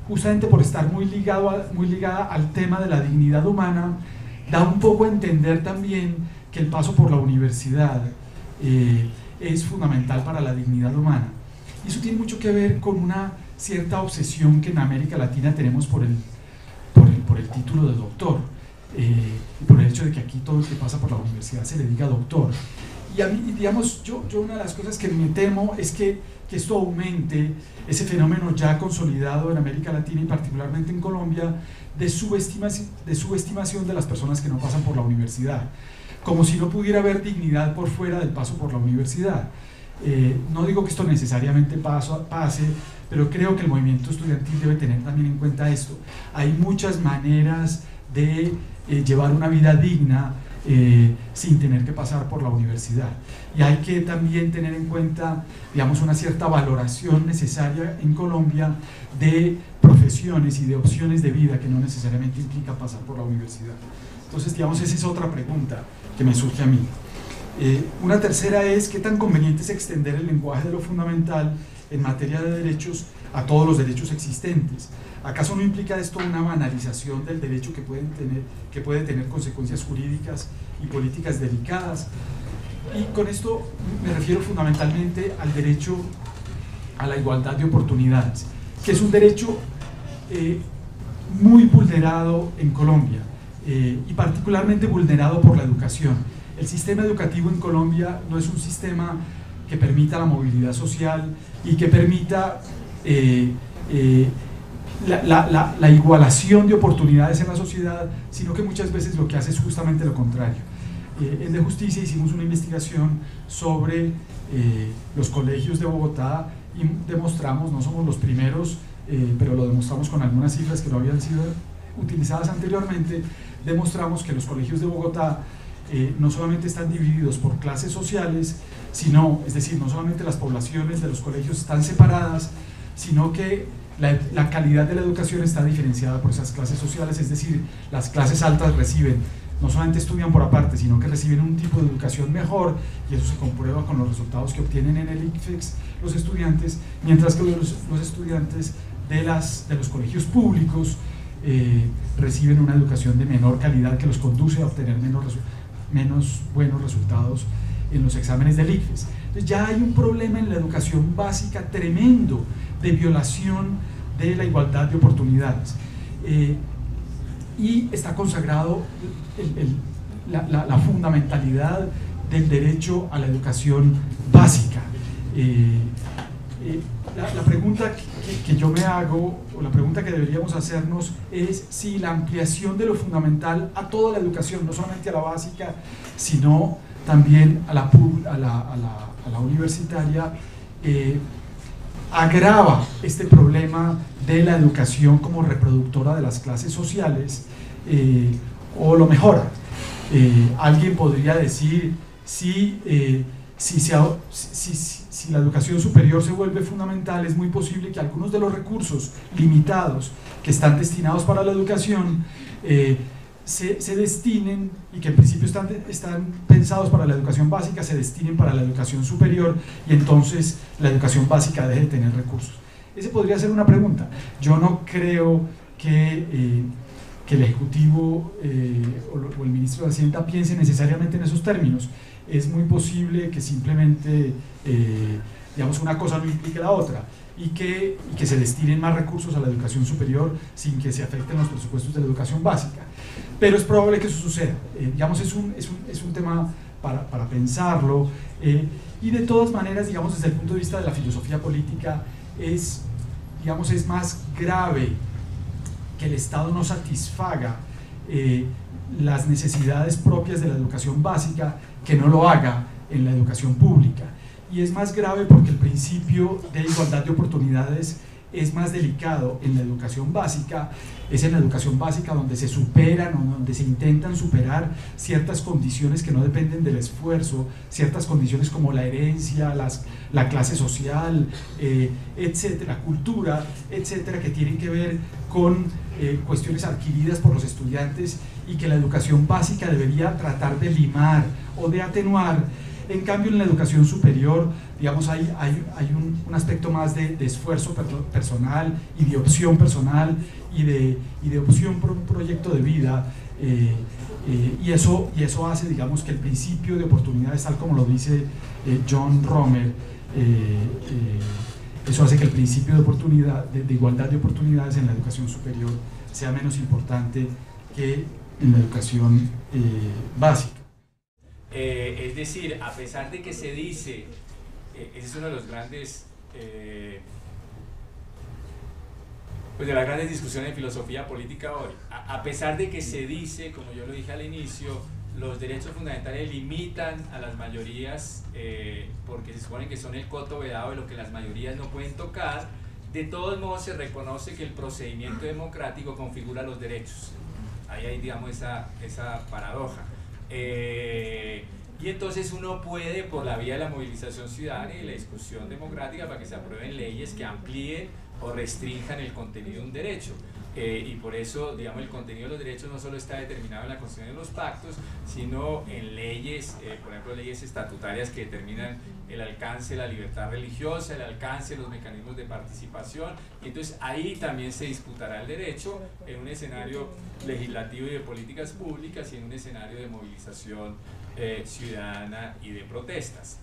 justamente por estar muy ligada al tema de la dignidad humana, da un poco a entender también que el paso por la universidad es fundamental para la dignidad humana. Y eso tiene mucho que ver con una cierta obsesión que en América Latina tenemos por el título de doctor, y por el hecho de que aquí todo el que pasa por la universidad se le diga doctor. Y a mí, digamos, yo una de las cosas que me temo es que esto aumente ese fenómeno ya consolidado en América Latina y particularmente en Colombia de subestimación de las personas que no pasan por la universidad, como si no pudiera haber dignidad por fuera del paso por la universidad. No digo que esto necesariamente pase, pero creo que el movimiento estudiantil debe tener también en cuenta esto. Hay muchas maneras de llevar una vida digna sin tener que pasar por la universidad, y hay que también tener en cuenta, digamos, una cierta valoración necesaria en Colombia de profesiones y de opciones de vida que no necesariamente implica pasar por la universidad. Entonces, digamos, esa es otra pregunta que me surge a mí. Una tercera es: ¿qué tan conveniente es extender el lenguaje de lo fundamental en materia de derechos a todos los derechos existentes? ¿Acaso no implica esto una banalización del derecho que puede tener consecuencias jurídicas y políticas delicadas? Y con esto me refiero fundamentalmente al derecho a la igualdad de oportunidades, que es un derecho muy vulnerado en Colombia, y particularmente vulnerado por la educación. El sistema educativo en Colombia no es un sistema que permita la movilidad social y que permita la igualación de oportunidades en la sociedad, sino que muchas veces lo que hace es justamente lo contrario. En De Justicia hicimos una investigación sobre los colegios de Bogotá y demostramos, no somos los primeros, pero lo demostramos con algunas cifras que no habían sido utilizadas anteriormente, demostramos que los colegios de Bogotá no solamente están divididos por clases sociales, sino, es decir, no solamente las poblaciones de los colegios están separadas, sino que la calidad de la educación está diferenciada por esas clases sociales, es decir, las clases altas no solamente estudian por aparte, sino que reciben un tipo de educación mejor, y eso se comprueba con los resultados que obtienen en el ICFES los estudiantes, mientras que los estudiantes de los colegios públicos reciben una educación de menor calidad que los conduce a obtener menos buenos resultados en los exámenes del ICFES. Entonces ya hay un problema en la educación básica tremendo de violación de la igualdad de oportunidades, y está consagrado la fundamentalidad del derecho a la educación básica. La pregunta que yo me hago, o la pregunta que deberíamos hacernos, es si la ampliación de lo fundamental a toda la educación, no solamente a la básica, sino también a la universitaria, agrava este problema de la educación como reproductora de las clases sociales, o lo mejora. Alguien podría decir, si la educación superior se vuelve fundamental, es muy posible que algunos de los recursos limitados que están destinados para la educación se destinen, y que en principio están pensados para la educación básica, se destinen para la educación superior, y entonces la educación básica deje de tener recursos. Esa podría ser una pregunta. Yo no creo que el Ejecutivo o el Ministro de Hacienda piense necesariamente en esos términos. Es muy posible que simplemente digamos, una cosa no implique la otra, y que se destinen más recursos a la educación superior sin que se afecten los presupuestos de la educación básica. Pero es probable que eso suceda. Digamos, es un tema para pensarlo, y de todas maneras, digamos, desde el punto de vista de la filosofía política, es más grave que el Estado no satisfaga las necesidades propias de la educación básica que no lo haga en la educación pública. Y es más grave porque el principio de igualdad de oportunidades es más delicado en la educación básica. Es en la educación básica donde se superan o donde se intentan superar ciertas condiciones que no dependen del esfuerzo, ciertas condiciones como la herencia, la clase social, etcétera, la cultura, etcétera, que tienen que ver con cuestiones adquiridas por los estudiantes y que la educación básica debería tratar de limar o de atenuar. En cambio, en la educación superior, digamos, hay un aspecto más de esfuerzo personal y de opción personal y de opción por un proyecto de vida, y eso hace, digamos, que el principio de oportunidades, tal como lo dice John Romer, eso hace que el principio de igualdad de oportunidades en la educación superior sea menos importante que en la educación básica. Es decir, a pesar de que se dice, ese es uno de los grandes, pues de las grandes discusiones de filosofía política hoy, a pesar de que se dice, como yo lo dije al inicio, los derechos fundamentales limitan a las mayorías porque se supone que son el coto vedado de lo que las mayorías no pueden tocar, de todos modos se reconoce que el procedimiento democrático configura los derechos. Ahí hay, digamos, esa paradoja. Y entonces uno puede, por la vía de la movilización ciudadana y la discusión democrática, para que se aprueben leyes que amplíen o restrinjan el contenido de un derecho. Y por eso, digamos, el contenido de los derechos no solo está determinado en la Constitución de los pactos, sino en leyes, por ejemplo, leyes estatutarias que determinan el alcance de la libertad religiosa, el alcance de los mecanismos de participación, y entonces ahí también se disputará el derecho en un escenario legislativo y de políticas públicas y en un escenario de movilización ciudadana y de protestas.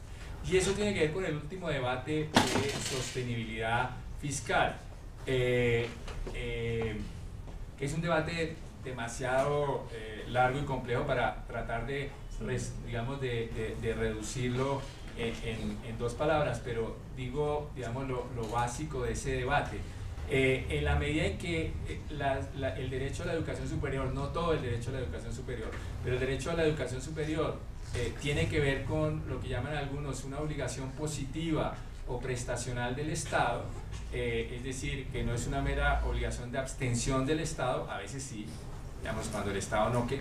Y eso tiene que ver con el último debate de sostenibilidad fiscal. Que es un debate demasiado largo y complejo para tratar de, digamos, de reducirlo en dos palabras, pero digo, digamos, lo básico de ese debate. En la medida en que el derecho a la educación superior, no todo el derecho a la educación superior, pero el derecho a la educación superior tiene que ver con lo que llaman algunos una obligación positiva o prestacional del Estado, es decir, que no es una mera obligación de abstención del Estado, a veces sí, digamos, cuando el Estado no, que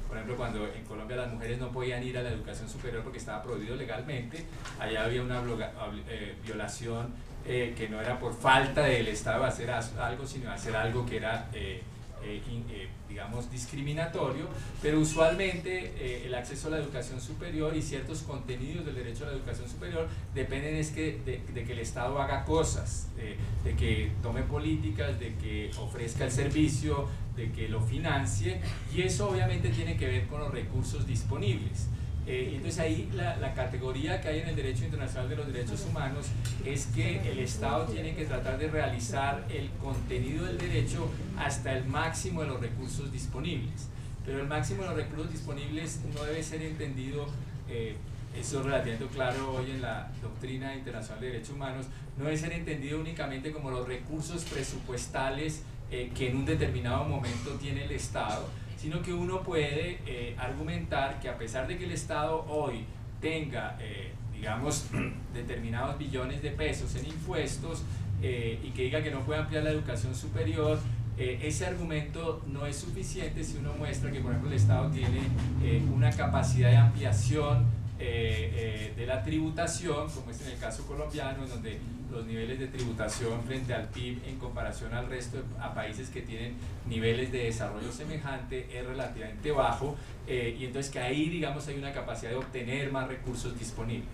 por ejemplo cuando en Colombia las mujeres no podían ir a la educación superior porque estaba prohibido legalmente, allá había una violación que no era por falta del Estado hacer algo, sino hacer algo que era digamos, discriminatorio, pero usualmente el acceso a la educación superior y ciertos contenidos del derecho a la educación superior dependen de que el Estado haga cosas, de que tome políticas, de que ofrezca el servicio, de que lo financie, y eso obviamente tiene que ver con los recursos disponibles. Entonces ahí la categoría que hay en el derecho internacional de los derechos humanos es que el Estado tiene que tratar de realizar el contenido del derecho hasta el máximo de los recursos disponibles, pero el máximo de los recursos disponibles no debe ser entendido, eso es relativamente claro hoy en la doctrina internacional de derechos humanos, no debe ser entendido únicamente como los recursos presupuestales que en un determinado momento tiene el Estado, sino que uno puede argumentar que a pesar de que el Estado hoy tenga, digamos, determinados billones de pesos en impuestos y que diga que no puede ampliar la educación superior, ese argumento no es suficiente si uno muestra que, por ejemplo, el Estado tiene una capacidad de ampliación de la tributación, como es en el caso colombiano, en donde los niveles de tributación frente al PIB en comparación al resto a países que tienen niveles de desarrollo semejante es relativamente bajo, y entonces que ahí, digamos, hay una capacidad de obtener más recursos disponibles.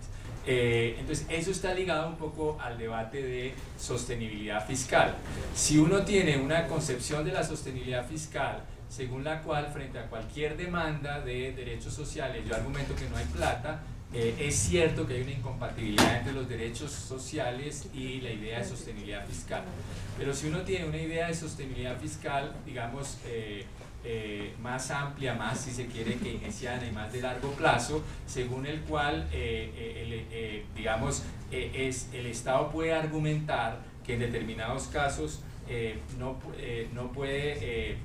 Entonces eso está ligado un poco al debate de sostenibilidad fiscal. Si uno tiene una concepción de la sostenibilidad fiscal según la cual frente a cualquier demanda de derechos sociales yo argumento que no hay plata, es cierto que hay una incompatibilidad entre los derechos sociales y la idea de sostenibilidad fiscal. Pero si uno tiene una idea de sostenibilidad fiscal, digamos, más amplia, más, si se quiere, keynesiana y más de largo plazo, según el cual, digamos, el Estado puede argumentar que en determinados casos no puede,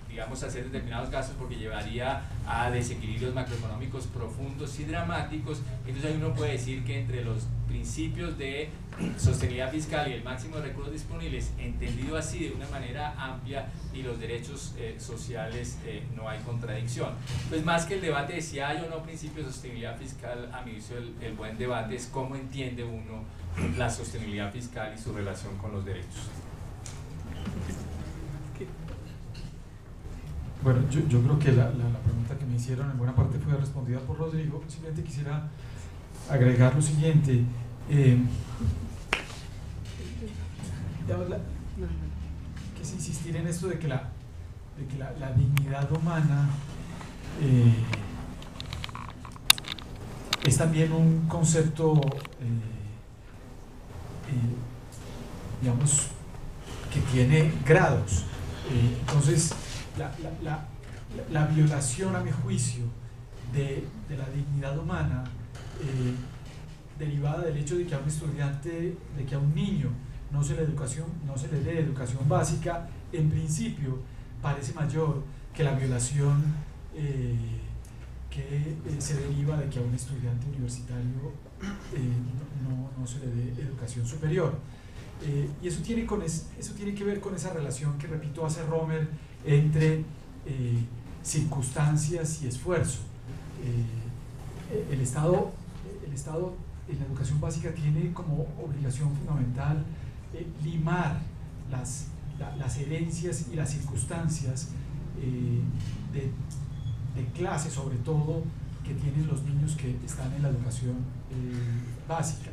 digamos, hacer determinados gastos porque llevaría a desequilibrios macroeconómicos profundos y dramáticos. Entonces ahí uno puede decir que entre los principios de sostenibilidad fiscal y el máximo de recursos disponibles, entendido así de una manera amplia, y los derechos sociales, no hay contradicción. Pues más que el debate de si hay o no principios de sostenibilidad fiscal, a mi juicio el buen debate es cómo entiende uno la sostenibilidad fiscal y su relación con los derechos. Bueno, yo creo que la pregunta que me hicieron en buena parte fue respondida por Rodrigo. Simplemente quisiera agregar lo siguiente. Que es insistir en esto de que la dignidad humana es también un concepto, digamos, que tiene grados. Entonces, la violación, a mi juicio, de la dignidad humana, derivada del hecho de que a un estudiante, de que a un niño no se le dé educación básica, en principio parece mayor que la violación que se deriva de que a un estudiante universitario no se le dé educación superior. Y eso tiene que ver con esa relación que, repito, hace Romer entre circunstancias y esfuerzo. El Estado en la educación básica tiene como obligación fundamental limar las herencias y las circunstancias de clase, sobre todo, que tienen los niños que están en la educación básica.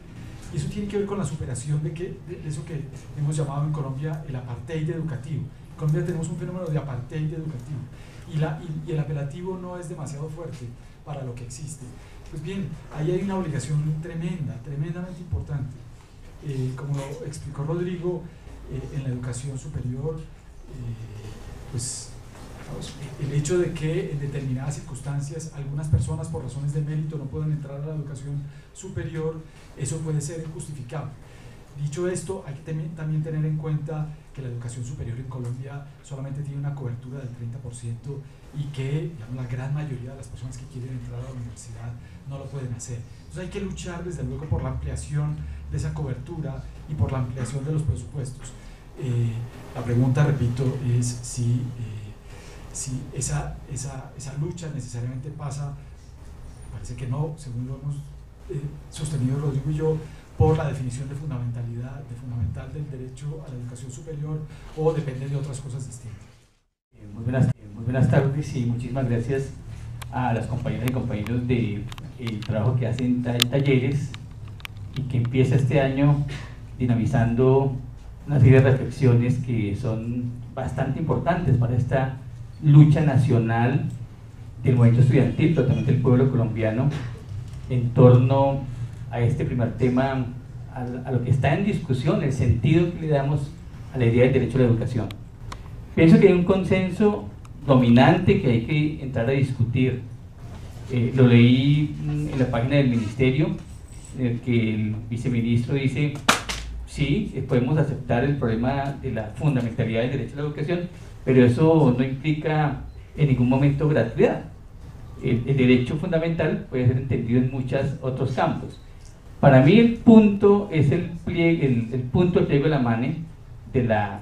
Y eso tiene que ver con la superación de eso que hemos llamado en Colombia el apartheid educativo. En Colombia tenemos un fenómeno de apartheid educativo y el apelativo no es demasiado fuerte para lo que existe. Pues bien, ahí hay una obligación tremendamente importante. Como lo explicó Rodrigo, en la educación superior, pues el hecho de que en determinadas circunstancias algunas personas por razones de mérito no puedan entrar a la educación superior, eso puede ser injustificable. Dicho esto, hay que también tener en cuenta que la educación superior en Colombia solamente tiene una cobertura del 30% y que, digamos, la gran mayoría de las personas que quieren entrar a la universidad no lo pueden hacer. Entonces hay que luchar desde luego por la ampliación de esa cobertura y por la ampliación de los presupuestos. La pregunta, repito, es si esa lucha necesariamente pasa, parece que no, según lo hemos sostenido Rodrigo y yo, por la definición de fundamental del derecho a la educación superior, o depende de otras cosas distintas. Muy buenas tardes y muchísimas gracias a las compañeras y compañeros del trabajo que hacen talleres y que empieza este año dinamizando una serie de reflexiones que son bastante importantes para esta lucha nacional del movimiento estudiantil, pero también del pueblo colombiano, en torno a este primer tema, a lo que está en discusión, el sentido que le damos a la idea del derecho a la educación. Pienso que hay un consenso dominante que hay que entrar a discutir. Lo leí en la página del ministerio, en el que el viceministro dice: sí, podemos aceptar el problema de la fundamentalidad del derecho a la educación, pero eso no implica en ningún momento gratuidad. El derecho fundamental puede ser entendido en muchos otros campos. Para mí el punto es el punto del pliego de la mane de la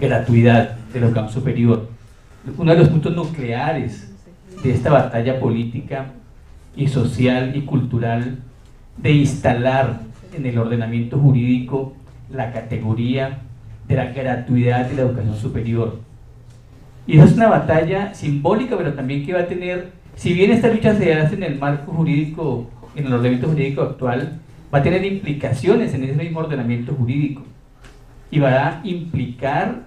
gratuidad de la educación superior. Uno de los puntos nucleares de esta batalla política y social y cultural de instalar en el ordenamiento jurídico la categoría de la gratuidad de la educación superior. Y esa es una batalla simbólica, pero también que va a tener, si bien esta lucha se hace en el marco jurídico, en el ordenamiento jurídico actual, va a tener implicaciones en ese mismo ordenamiento jurídico y va a implicar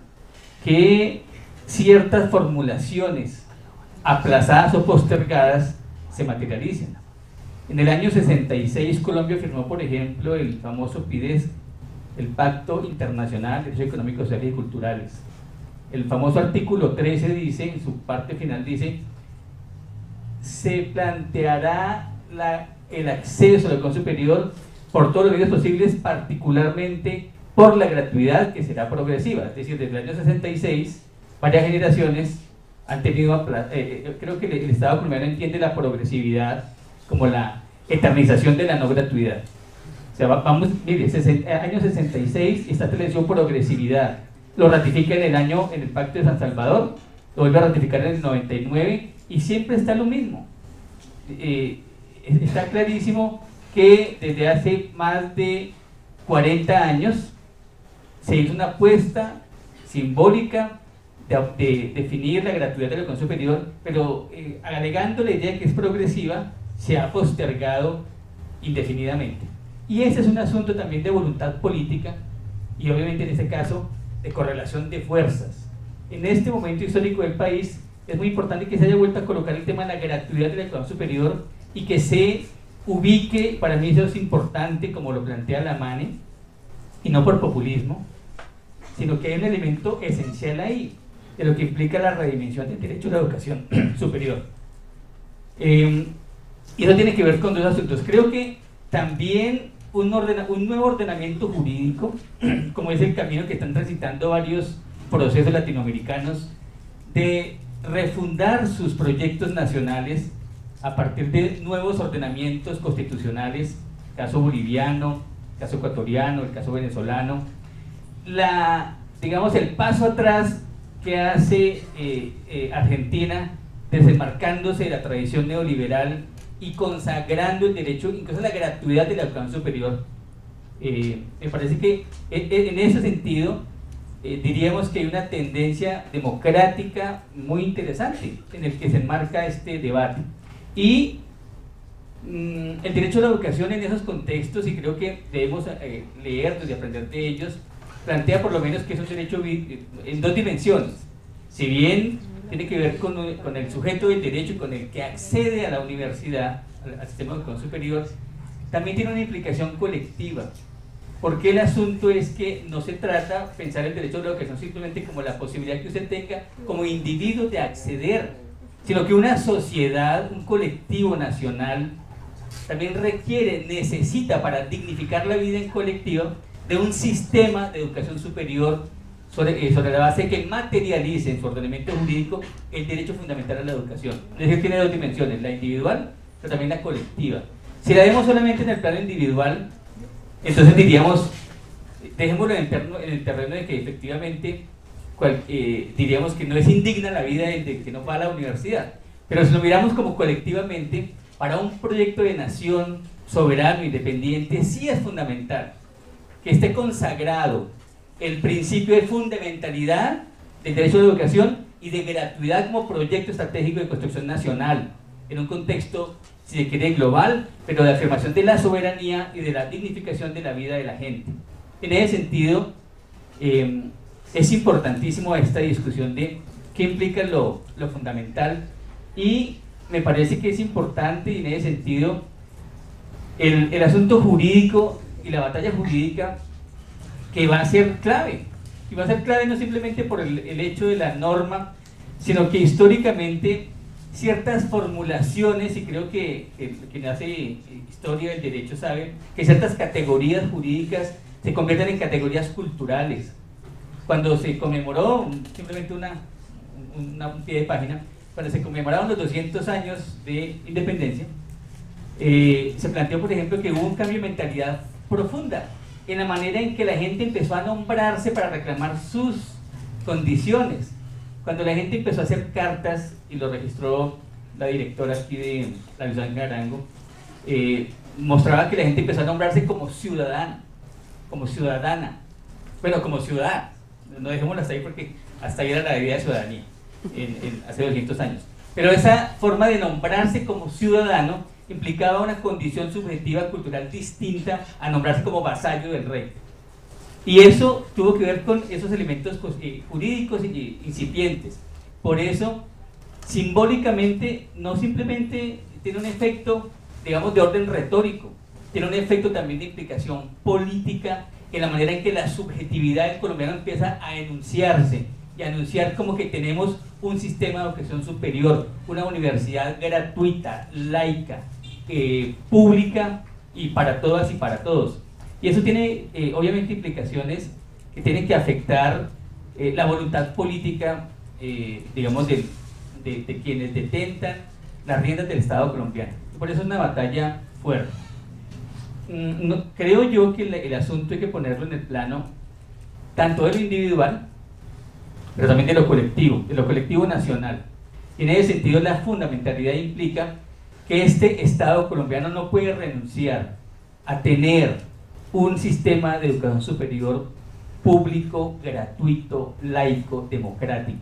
que ciertas formulaciones aplazadas o postergadas se materialicen. En el año 66 Colombia firmó, por ejemplo, el famoso PIDES, el Pacto Internacional de Derechos Económicos, Sociales y Culturales. El famoso artículo 13 dice, en su parte final dice: se planteará el acceso a la educación superior por todos los medios posibles, particularmente por la gratuidad, que será progresiva. Es decir, desde el año 66 varias generaciones han tenido, creo que el Estado colombiano entiende la progresividad como la eternización de la no gratuidad. O sea, vamos, mire, año 66 está establecido progresividad, lo ratifica en el Pacto de San Salvador, lo vuelve a ratificar en el 99 y siempre está lo mismo. Está clarísimo que desde hace más de 40 años se hizo una apuesta simbólica de definir la gratuidad de la educación superior, pero agregando la idea que es progresiva, se ha postergado indefinidamente. Y ese es un asunto también de voluntad política y obviamente en este caso de correlación de fuerzas. En este momento histórico del país es muy importante que se haya vuelto a colocar el tema de la gratuidad de la educación superior y que se ubique, para mí eso es importante, como lo plantea la MANE, y no por populismo, sino que hay un elemento esencial ahí, de lo que implica la redimensión del derecho a la educación superior. Y eso tiene que ver con dos asuntos. Creo que también un nuevo ordenamiento jurídico, como es el camino que están transitando varios procesos latinoamericanos, de refundar sus proyectos nacionales a partir de nuevos ordenamientos constitucionales, caso boliviano, caso ecuatoriano, el caso venezolano, digamos, el paso atrás que hace Argentina, desenmarcándose de la tradición neoliberal y consagrando el derecho, incluso la gratuidad de la educación superior. Me parece que en ese sentido diríamos que hay una tendencia democrática muy interesante en el que se enmarca este debate. Y el derecho a la educación en esos contextos, y creo que debemos leerlos y aprender de ellos, plantea por lo menos que es un derecho en dos dimensiones. Si bien tiene que ver con el sujeto del derecho y con el que accede a la universidad, al sistema de educación superior, también tiene una implicación colectiva. Porque el asunto es que no se trata de pensar el derecho a la educación simplemente como la posibilidad que usted tenga como individuo de acceder, sino que una sociedad, un colectivo nacional, también requiere, necesita para dignificar la vida en colectivo de un sistema de educación superior sobre la base que materialice en su ordenamiento jurídico el derecho fundamental a la educación. Es decir, tiene dos dimensiones, la individual, pero también la colectiva. Si la vemos solamente en el plano individual, entonces diríamos, dejémoslo en el terreno de que efectivamente diríamos que no es indigna la vida del que no va a la universidad. Pero si lo miramos como colectivamente, para un proyecto de nación soberano, independiente, sí es fundamental que esté consagrado el principio de fundamentalidad del derecho a la educación y de gratuidad como proyecto estratégico de construcción nacional, en un contexto, si se quiere, global, pero de afirmación de la soberanía y de la dignificación de la vida de la gente. En ese sentido, es importantísimo esta discusión de qué implica lo fundamental, y me parece que es importante, y en ese sentido, el asunto jurídico y la batalla jurídica que va a ser clave, y va a ser clave no simplemente por el hecho de la norma, sino que históricamente ciertas formulaciones, y creo que quien hace historia del derecho sabe que ciertas categorías jurídicas se convierten en categorías culturales. Cuando se conmemoró, simplemente un pie de página, cuando se conmemoraron los 200 años de independencia, se planteó, por ejemplo, que hubo un cambio de mentalidad profunda en la manera en que la gente empezó a nombrarse para reclamar sus condiciones. Cuando la gente empezó a hacer cartas, y lo registró la directora aquí de la Universidad de Arango, mostraba que la gente empezó a nombrarse como ciudadana, como ciudadana, bueno, como ciudad, no dejémoslo hasta ahí porque hasta ahí era la idea de ciudadanía, hace 200 años. Pero esa forma de nombrarse como ciudadano implicaba una condición subjetiva cultural distinta a nombrarse como vasallo del rey. Y eso tuvo que ver con esos elementos jurídicos incipientes. Por eso, simbólicamente, no simplemente tiene un efecto, digamos, de orden retórico, tiene un efecto también de implicación política en la manera en que la subjetividad del colombiano empieza a enunciarse y a anunciar como que tenemos un sistema de educación superior, una universidad gratuita, laica, pública y para todas y para todos. Y eso tiene obviamente implicaciones que tienen que afectar la voluntad política, digamos, de quienes detentan las riendas del Estado colombiano. Por eso es una batalla fuerte. Creo yo que el asunto hay que ponerlo en el plano tanto de lo individual, pero también de lo colectivo nacional. Y en ese sentido la fundamentalidad implica que este Estado colombiano no puede renunciar a tener un sistema de educación superior público, gratuito, laico, democrático.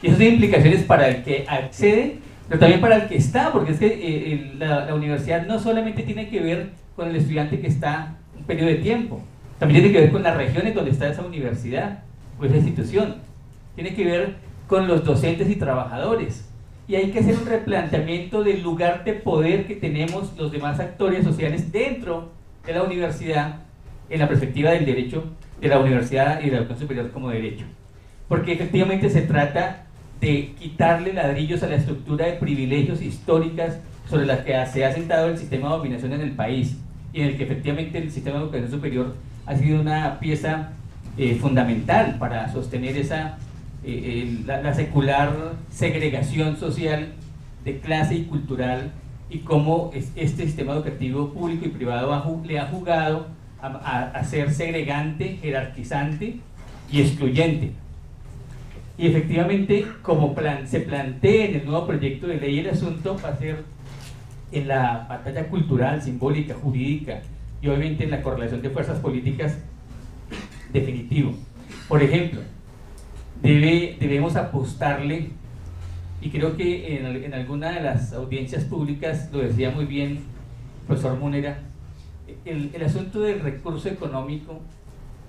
Y eso tiene implicaciones para el que accede, pero también para el que está, porque es que la universidad no solamente tiene que ver con el estudiante que está un periodo de tiempo, también tiene que ver con las regiones donde está esa universidad o esa institución, tiene que ver con los docentes y trabajadores. Y hay que hacer un replanteamiento del lugar de poder que tenemos los demás actores sociales dentro de la universidad en la perspectiva del derecho, de la universidad y de la educación superior como derecho. Porque efectivamente se trata de quitarle ladrillos a la estructura de privilegios históricas sobre las que se ha sentado el sistema de dominación en el país, y en el que efectivamente el sistema de educación superior ha sido una pieza fundamental para sostener la secular segregación social de clase y cultural, y cómo este sistema educativo público y privado le ha jugado a ser segregante, jerarquizante y excluyente. Y efectivamente, como se plantea en el nuevo proyecto de ley, el asunto va a ser en la batalla cultural, simbólica, jurídica y obviamente en la correlación de fuerzas políticas definitivo. Por ejemplo, debemos apostarle, y creo que en alguna de las audiencias públicas lo decía muy bien el profesor Munera, el asunto del recurso económico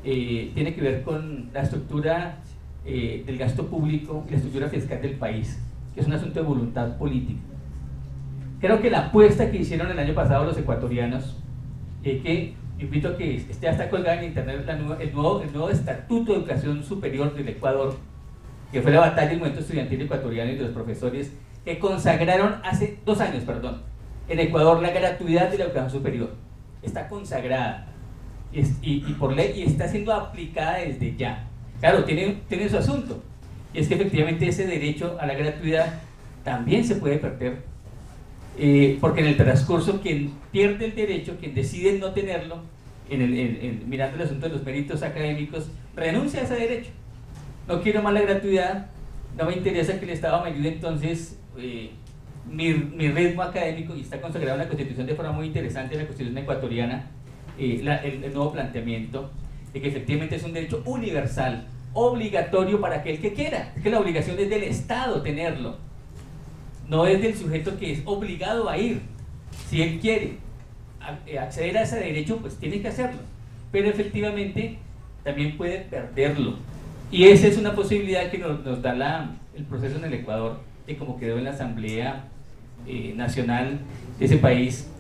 tiene que ver con la estructura del gasto público y la estructura fiscal del país, que es un asunto de voluntad política. Creo que la apuesta que hicieron el año pasado los ecuatorianos, que invito a que ya está colgada en internet el nuevo Estatuto de Educación Superior del Ecuador, que fue la batalla del movimiento estudiantil ecuatoriano y de los profesores, que consagraron hace 2 años, en Ecuador la gratuidad de la educación superior. Está consagrada y por ley, y está siendo aplicada desde ya. Claro, tiene su asunto, y es que efectivamente ese derecho a la gratuidad también se puede perder, porque en el transcurso quien pierde el derecho, quien decide no tenerlo, mirando el asunto de los méritos académicos, renuncia a ese derecho. No quiero más la gratuidad, no me interesa que el Estado me ayude, entonces mi ritmo académico, y está consagrado en la Constitución de forma muy interesante, en la Constitución ecuatoriana, el nuevo planteamiento de que efectivamente es un derecho universal, obligatorio para aquel que quiera. Es que la obligación es del Estado tenerlo, no es del sujeto que es obligado a ir. Si él quiere acceder a ese derecho, pues tiene que hacerlo, pero efectivamente también puede perderlo, y esa es una posibilidad que nos da el proceso en el Ecuador, de cómo quedó en la Asamblea Nacional de ese país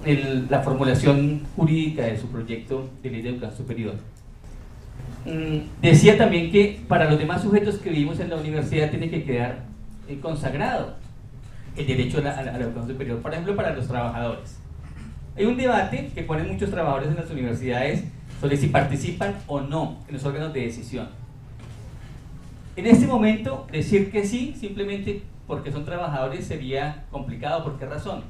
la formulación jurídica de su proyecto de ley de educación superior. Decía también que para los demás sujetos que vivimos en la universidad tiene que quedar consagrado el derecho a la educación superior. Por ejemplo, para los trabajadores hay un debate que ponen muchos trabajadores en las universidades sobre si participan o no en los órganos de decisión. En este momento decir que sí, simplemente porque son trabajadores, sería complicado. ¿Por qué razón?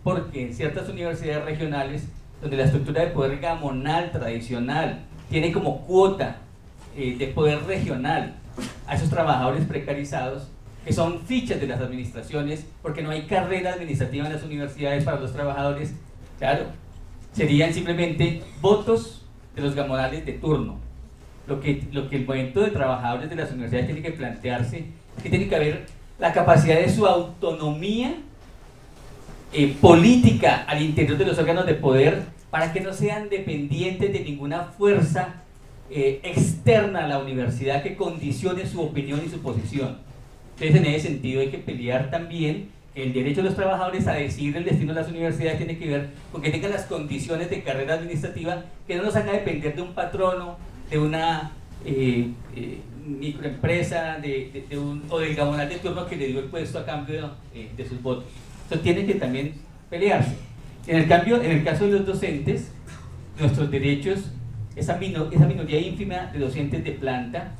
Porque en ciertas universidades regionales, donde la estructura de poder gamonal tradicional tiene como cuota de poder regional a esos trabajadores precarizados, que son fichas de las administraciones, porque no hay carrera administrativa en las universidades para los trabajadores, claro, serían simplemente votos de los gamonales de turno. Lo que el movimiento de trabajadores de las universidades tiene que plantearse es que tiene que haber la capacidad de su autonomía política al interior de los órganos de poder, para que no sean dependientes de ninguna fuerza externa a la universidad que condicione su opinión y su posición. Entonces, en ese sentido hay que pelear también el derecho de los trabajadores a decidir el destino de las universidades. Tiene que ver con que tengan las condiciones de carrera administrativa, que no nos haga depender de un patrono, de una microempresa, o del gamonal de turno que le dio el puesto a cambio de sus votos. Entonces tiene que también pelearse. En el caso de los docentes, nuestros derechos, esa minoría ínfima de docentes de planta,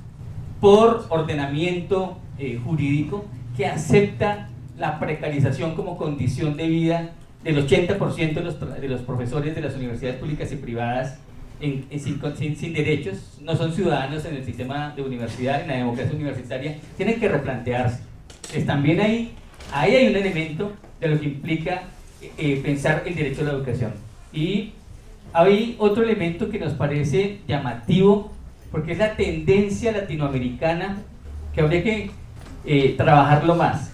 por ordenamiento jurídico, que acepta la precarización como condición de vida del 80% de los profesores de las universidades públicas y privadas, sin derechos, no son ciudadanos en el sistema de universidad, en la democracia universitaria, tienen que replantearse. Entonces, también ahí hay un elemento de lo que implica pensar el derecho a la educación. Y hay otro elemento que nos parece llamativo, porque es la tendencia latinoamericana que habría que trabajarlo más.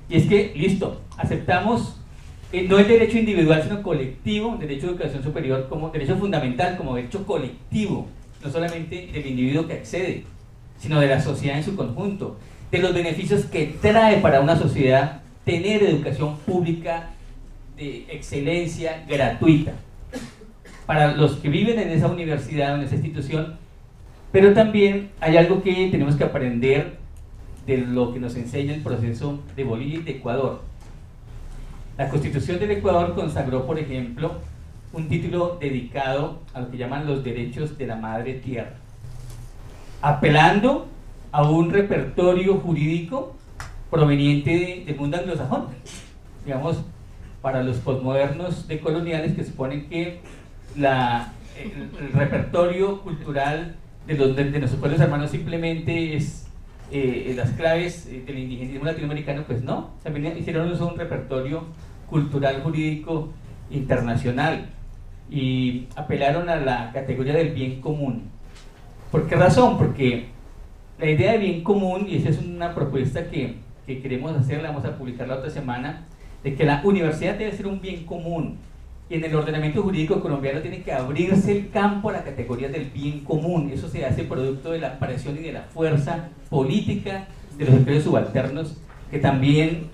Y es que, listo, aceptamos no el derecho individual, sino colectivo, derecho a educación superior como derecho fundamental, como derecho colectivo, no solamente del individuo que accede, sino de la sociedad en su conjunto, de los beneficios que trae para una sociedad tener educación pública de excelencia gratuita, para los que viven en esa universidad o en esa institución. Pero también hay algo que tenemos que aprender de lo que nos enseña el proceso de Bolivia y de Ecuador. La Constitución del Ecuador consagró, por ejemplo, un título dedicado a lo que llaman los derechos de la madre tierra, apelando a un repertorio jurídico proveniente del mundo anglosajón, digamos, para los posmodernos decoloniales, que suponen que el repertorio cultural de nuestros pueblos hermanos simplemente es las claves del indigenismo latinoamericano, pues no, también hicieron un repertorio cultural jurídico internacional y apelaron a la categoría del bien común. ¿Por qué razón? Porque la idea de bien común, y esa es una propuesta que queremos hacer, la vamos a publicar la otra semana, de que la universidad debe ser un bien común, y en el ordenamiento jurídico colombiano tiene que abrirse el campo a la categoría del bien común. Eso se hace producto de la aparición y de la fuerza política de los sectores subalternos que también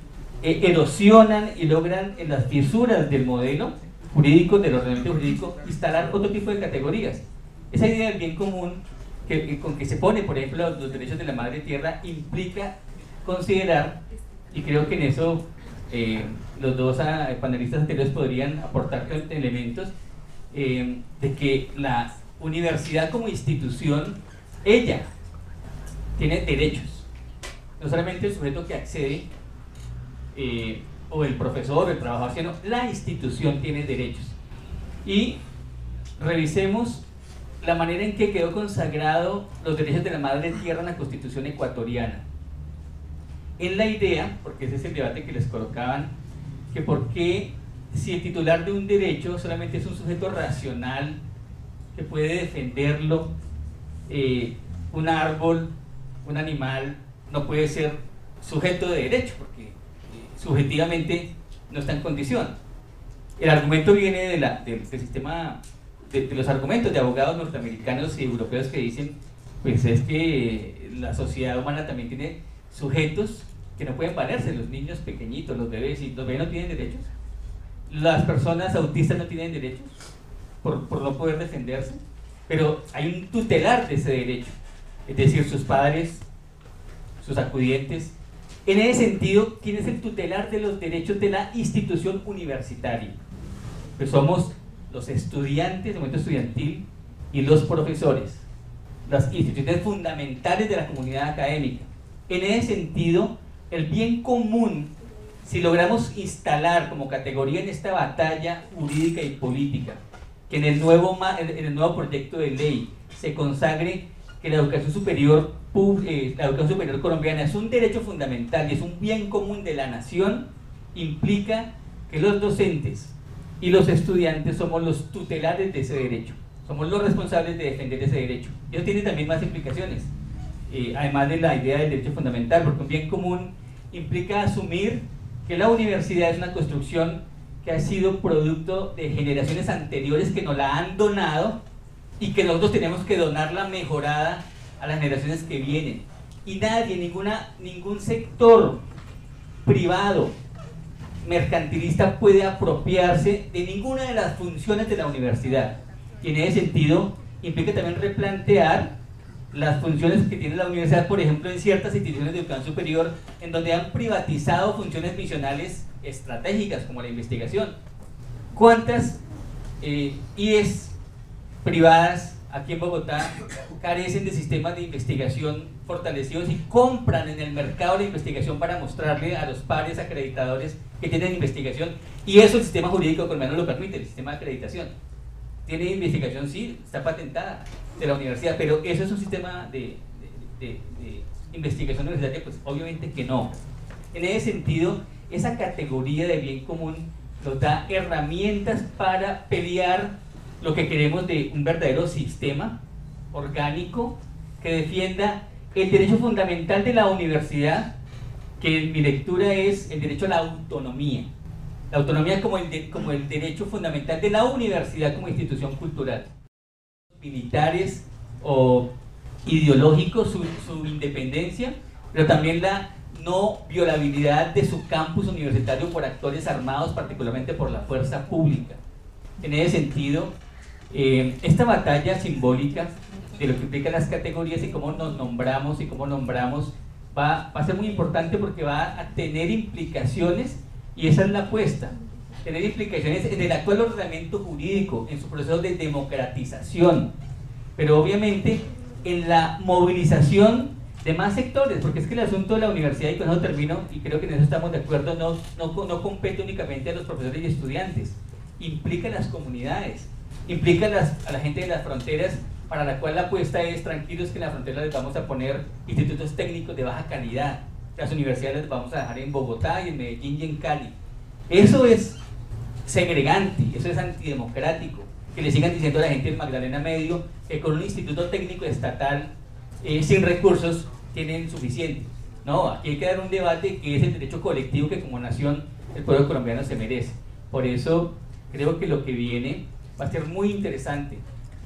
erosionan y logran en las fisuras del modelo jurídico, del ordenamiento jurídico, instalar otro tipo de categorías. Esa idea del bien común con que se pone, por ejemplo, los derechos de la madre tierra, implica considerar, y creo que en eso los dos panelistas anteriores podrían aportar elementos, de que la universidad como institución, ella tiene derechos, no solamente el sujeto que accede o el profesor o el trabajador, sino la institución tiene derechos. Y revisemos la manera en que quedó consagrado los derechos de la madre tierra en la Constitución ecuatoriana. En la idea, porque ese es el debate que les colocaban, que por qué si el titular de un derecho solamente es un sujeto racional que puede defenderlo, un árbol, un animal, no puede ser sujeto de derecho, porque subjetivamente no está en condición. El argumento viene del sistema, de los argumentos de abogados norteamericanos y europeos que dicen, pues es que la sociedad humana también tiene sujetos que no pueden valerse, los niños pequeñitos, los bebés, y los bebés no tienen derechos, las personas autistas no tienen derechos por no poder defenderse, pero hay un tutelar de ese derecho, es decir, sus padres, sus acudientes. En ese sentido, ¿quién es el tutelar de los derechos de la institución universitaria? Pues somos los estudiantes, el movimiento estudiantil, y los profesores, las instituciones fundamentales de la comunidad académica. En ese sentido, el bien común, si logramos instalar como categoría en esta batalla jurídica y política, que en el nuevo proyecto de ley se consagre que la educación superior colombiana es un derecho fundamental y es un bien común de la nación, implica que los docentes y los estudiantes somos los tutelares de ese derecho, somos los responsables de defender ese derecho. Eso tiene también más implicaciones, además de la idea del derecho fundamental, porque un bien común implica asumir que la universidad es una construcción que ha sido producto de generaciones anteriores que nos la han donado y que nosotros tenemos que donarla mejorada a las generaciones que vienen. Y nadie, ningún sector privado, mercantilista puede apropiarse de ninguna de las funciones de la universidad. Y en ese sentido implica también replantear las funciones que tiene la universidad, por ejemplo, en ciertas instituciones de educación superior, en donde han privatizado funciones misionales estratégicas como la investigación. ¿Cuántas IES privadas aquí en Bogotá carecen de sistemas de investigación fortalecidos y compran en el mercado la investigación para mostrarle a los pares acreditadores que tienen investigación? Y eso el sistema jurídico colombiano lo permite, el sistema de acreditación. Tiene investigación, sí, está patentada de la universidad, pero eso es un sistema de investigación universitaria, pues obviamente que no. En ese sentido, esa categoría de bien común nos da herramientas para pelear lo que queremos de un verdadero sistema orgánico que defienda el derecho fundamental de la universidad, que en mi lectura es el derecho a la autonomía. La autonomía como el derecho fundamental de la universidad como institución cultural. Militares o ideológicos, su independencia, pero también la no violabilidad de su campus universitario por actores armados, particularmente por la fuerza pública. En ese sentido, esta batalla simbólica de lo que implican las categorías y cómo nos nombramos va a ser muy importante, porque va a tener implicaciones, y esa es la apuesta, tener implicaciones en el actual ordenamiento jurídico, en su proceso de democratización, pero obviamente en la movilización de más sectores, porque es que el asunto de la universidad, y con eso termino, y creo que en eso estamos de acuerdo, no compete únicamente a los profesores y estudiantes, implica a las comunidades. implica a la gente de las fronteras, para la cual la apuesta es tranquilos que en la frontera les vamos a poner institutos técnicos de baja calidad, las universidades las vamos a dejar en Bogotá y en Medellín y en Cali. Eso es segregante, eso es antidemocrático, que le sigan diciendo a la gente del Magdalena Medio que con un instituto técnico estatal sin recursos tienen suficiente. No, aquí hay que dar un debate que es el derecho colectivo que como nación el pueblo colombiano se merece. Por eso creo que lo que viene va a ser muy interesante,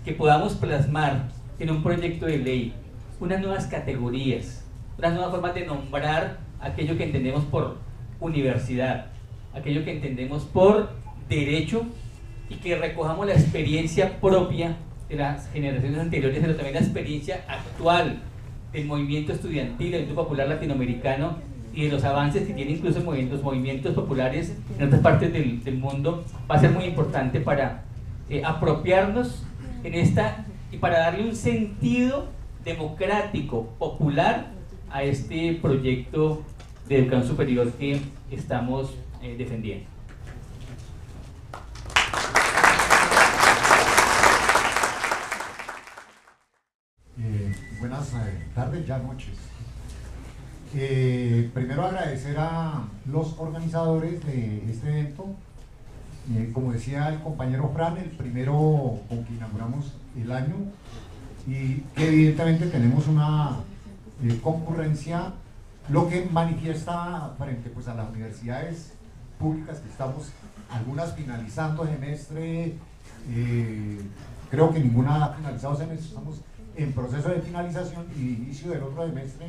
que podamos plasmar en un proyecto de ley unas nuevas categorías, unas nuevas formas de nombrar aquello que entendemos por universidad, aquello que entendemos por derecho, y que recojamos la experiencia propia de las generaciones anteriores, pero también la experiencia actual del movimiento estudiantil, del movimiento popular latinoamericano y de los avances que tienen incluso los movimientos populares en otras partes del mundo. Va a ser muy importante para apropiarnos en esta y para darle un sentido democrático, popular a este proyecto de educación superior que estamos defendiendo. Buenas tardes, ya noches. Primero agradecer a los organizadores de este evento. Como decía el compañero Fran, el primero con que inauguramos el año, y que evidentemente tenemos una concurrencia, lo que manifiesta frente pues, a las universidades públicas que estamos, algunas finalizando semestre, creo que ninguna ha finalizado semestre, estamos en proceso de finalización y inicio del otro semestre,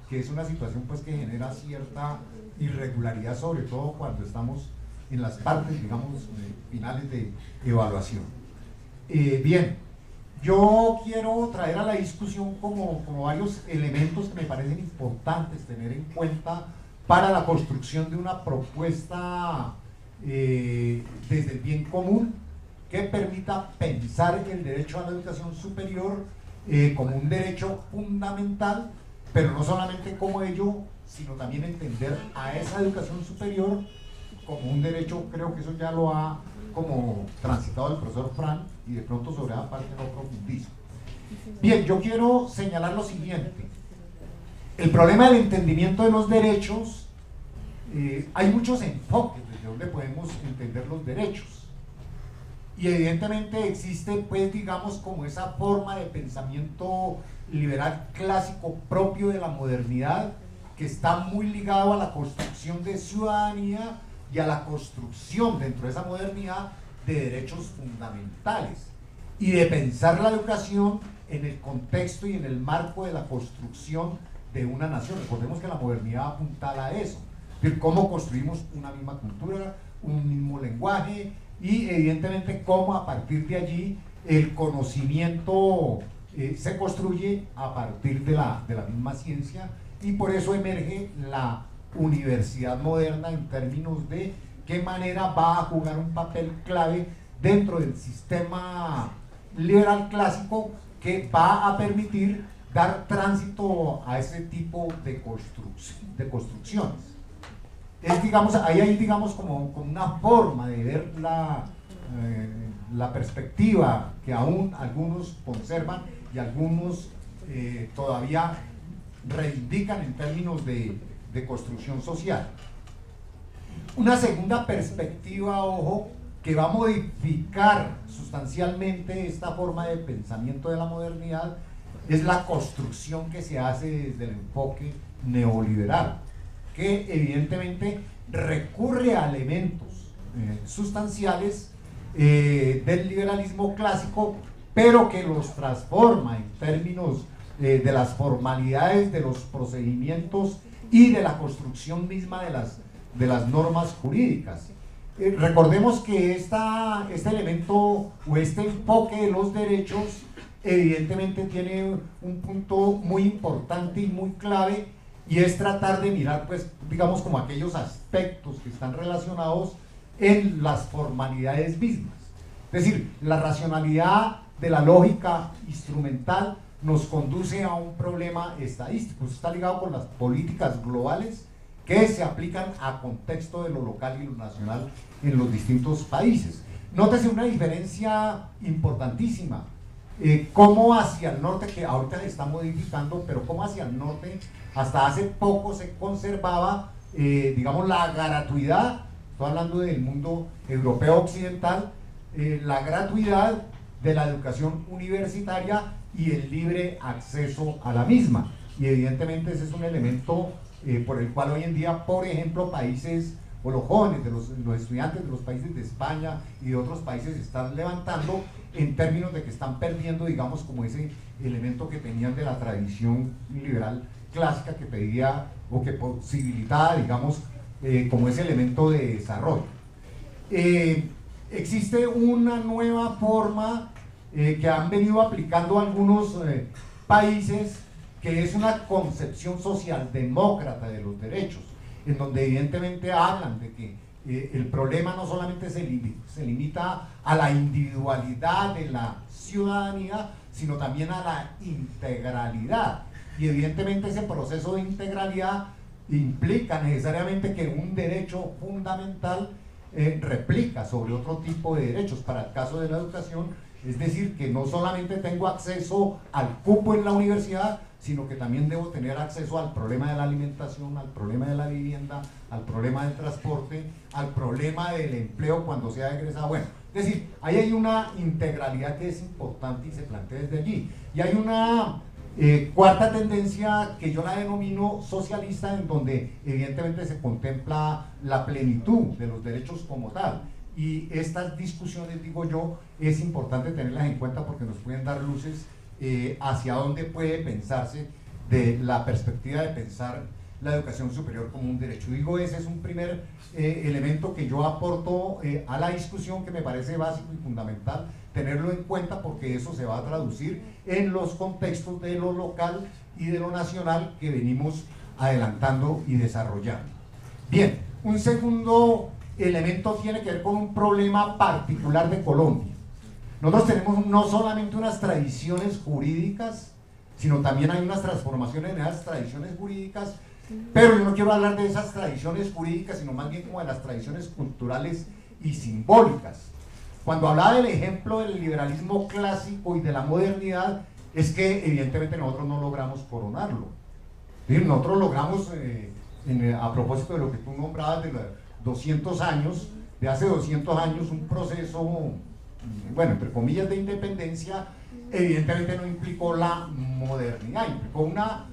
que es una situación pues que genera cierta irregularidad, sobre todo cuando estamos en las partes, digamos, finales de evaluación. Bien, yo quiero traer a la discusión como varios elementos que me parecen importantes tener en cuenta para la construcción de una propuesta desde el bien común que permita pensar el derecho a la educación superior como un derecho fundamental, pero no solamente como ello, sino también entender a esa educación superior como un derecho. Creo que eso ya lo ha como transitado el profesor Fran, y de pronto sobre esa parte no profundizo. Bien, yo quiero señalar lo siguiente. El problema del entendimiento de los derechos, hay muchos enfoques desde donde podemos entender los derechos. Y evidentemente existe, pues, digamos, como esa forma de pensamiento liberal clásico propio de la modernidad, que está muy ligado a la construcción de ciudadanía y a la construcción dentro de esa modernidad de derechos fundamentales, y de pensar la educación en el contexto y en el marco de la construcción de una nación. Recordemos que la modernidad apuntala a eso, de cómo construimos una misma cultura, un mismo lenguaje, y evidentemente cómo a partir de allí el conocimiento se construye a partir de la misma ciencia, y por eso emerge la universidad moderna en términos de qué manera va a jugar un papel clave dentro del sistema liberal clásico, que va a permitir dar tránsito a ese tipo de construcciones. Es, digamos, ahí hay, digamos, como una forma de ver la perspectiva que aún algunos conservan y algunos todavía reivindican en términos de construcción social. Una segunda perspectiva, ojo, que va a modificar sustancialmente esta forma de pensamiento de la modernidad, es la construcción que se hace desde el enfoque neoliberal, que evidentemente recurre a elementos sustanciales del liberalismo clásico, pero que los transforma en términos de las formalidades, de los procedimientos y de la construcción misma de las normas jurídicas. Recordemos que este elemento o este enfoque de los derechos evidentemente tiene un punto muy importante y muy clave, y es tratar de mirar, pues, digamos, como aquellos aspectos que están relacionados en las formalidades mismas. Es decir, la racionalidad de la lógica instrumental nos conduce a un problema estadístico. Eso está ligado con las políticas globales que se aplican a contexto de lo local y lo nacional en los distintos países. nótese una diferencia importantísima. Cómo hacia el norte, que ahorita se está modificando, pero cómo hacia el norte hasta hace poco se conservaba, digamos, la gratuidad, estoy hablando del mundo europeo occidental, la gratuidad de la educación universitaria y el libre acceso a la misma. Y evidentemente ese es un elemento por el cual hoy en día, por ejemplo, países o los jóvenes, los estudiantes de los países de España y de otros países se están levantando en términos de que están perdiendo, digamos, como ese elemento que tenían de la tradición liberal clásica que pedía o que posibilitaba, digamos, como ese elemento de desarrollo. Existe una nueva forma que han venido aplicando algunos países, que es una concepción socialdemócrata de los derechos, en donde evidentemente hablan de que el problema no solamente se limita a la individualidad de la ciudadanía, sino también a la integralidad. Y evidentemente ese proceso de integralidad implica necesariamente que un derecho fundamental replica sobre otro tipo de derechos. Para el caso de la educación, es decir, que no solamente tengo acceso al cupo en la universidad, sino que también debo tener acceso al problema de la alimentación, al problema de la vivienda, al problema del transporte, al problema del empleo cuando sea egresado. Bueno, es decir, ahí hay una integralidad que es importante y se plantea desde allí. Y hay una cuarta tendencia que yo la denomino socialista, en donde evidentemente se contempla la plenitud de los derechos como tal. Y estas discusiones, digo yo, es importante tenerlas en cuenta porque nos pueden dar luces hacia dónde puede pensarse de la perspectiva de pensar la educación superior como un derecho. Digo, ese es un primer elemento que yo aporto a la discusión, que me parece básico y fundamental tenerlo en cuenta, porque eso se va a traducir en los contextos de lo local y de lo nacional que venimos adelantando y desarrollando. Bien, un segundo elemento tiene que ver con un problema particular de Colombia. Nosotros tenemos no solamente unas tradiciones jurídicas, sino también hay unas transformaciones en esas tradiciones jurídicas, pero yo no quiero hablar de esas tradiciones jurídicas, sino más bien como de las tradiciones culturales y simbólicas. Cuando hablaba del ejemplo del liberalismo clásico y de la modernidad, es que evidentemente nosotros no logramos coronarlo. Nosotros logramos, a propósito de lo que tú nombrabas de los 200 años, de hace 200 años, un proceso, bueno, entre comillas, de independencia, evidentemente no implicó la modernidad, implicó una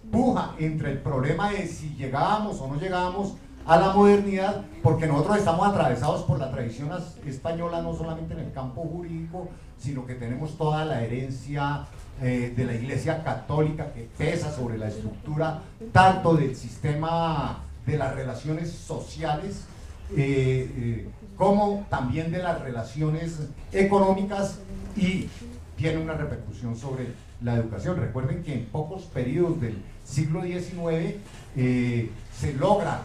puja entre el problema de si llegábamos o no llegábamos a la modernidad, porque nosotros estamos atravesados por la tradición española, no solamente en el campo jurídico, sino que tenemos toda la herencia de la Iglesia Católica que pesa sobre la estructura tanto del sistema de las relaciones sociales como también de las relaciones económicas, y tiene una repercusión sobre la educación. Recuerden que en pocos periodos del siglo XIX se logra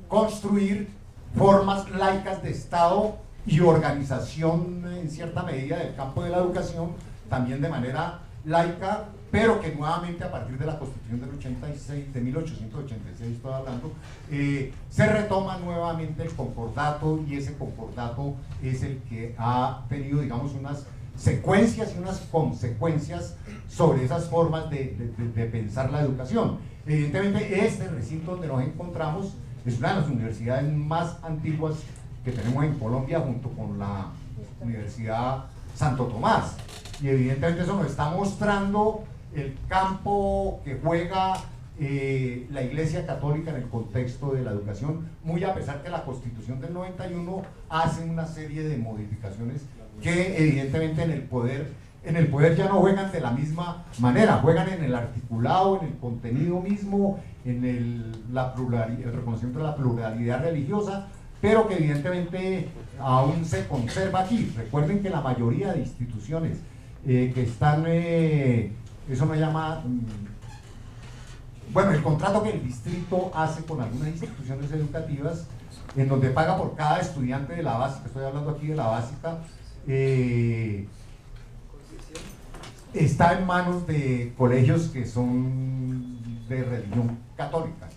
construir formas laicas de Estado y organización en cierta medida del campo de la educación, también de manera laica, pero que nuevamente a partir de la Constitución del 86, de 1886 estoy hablando, se retoma nuevamente el concordato, y ese concordato es el que ha tenido, digamos, unas secuencias y unas consecuencias sobre esas formas de pensar la educación. Evidentemente este recinto donde nos encontramos es una de las universidades más antiguas que tenemos en Colombia, junto con la Universidad Santo Tomás, y evidentemente eso nos está mostrando el campo que juega la Iglesia Católica en el contexto de la educación, muy a pesar que la Constitución del 91 hace una serie de modificaciones que evidentemente en el poder ya no juegan de la misma manera, juegan en el articulado, en el contenido mismo, en el reconocimiento de la pluralidad religiosa, pero que evidentemente aún se conserva aquí. Recuerden que la mayoría de instituciones que están, eso no llama, bueno, el contrato que el distrito hace con algunas instituciones educativas, en donde paga por cada estudiante de la básica, estoy hablando aquí de la básica, está en manos de colegios que son de religión católica.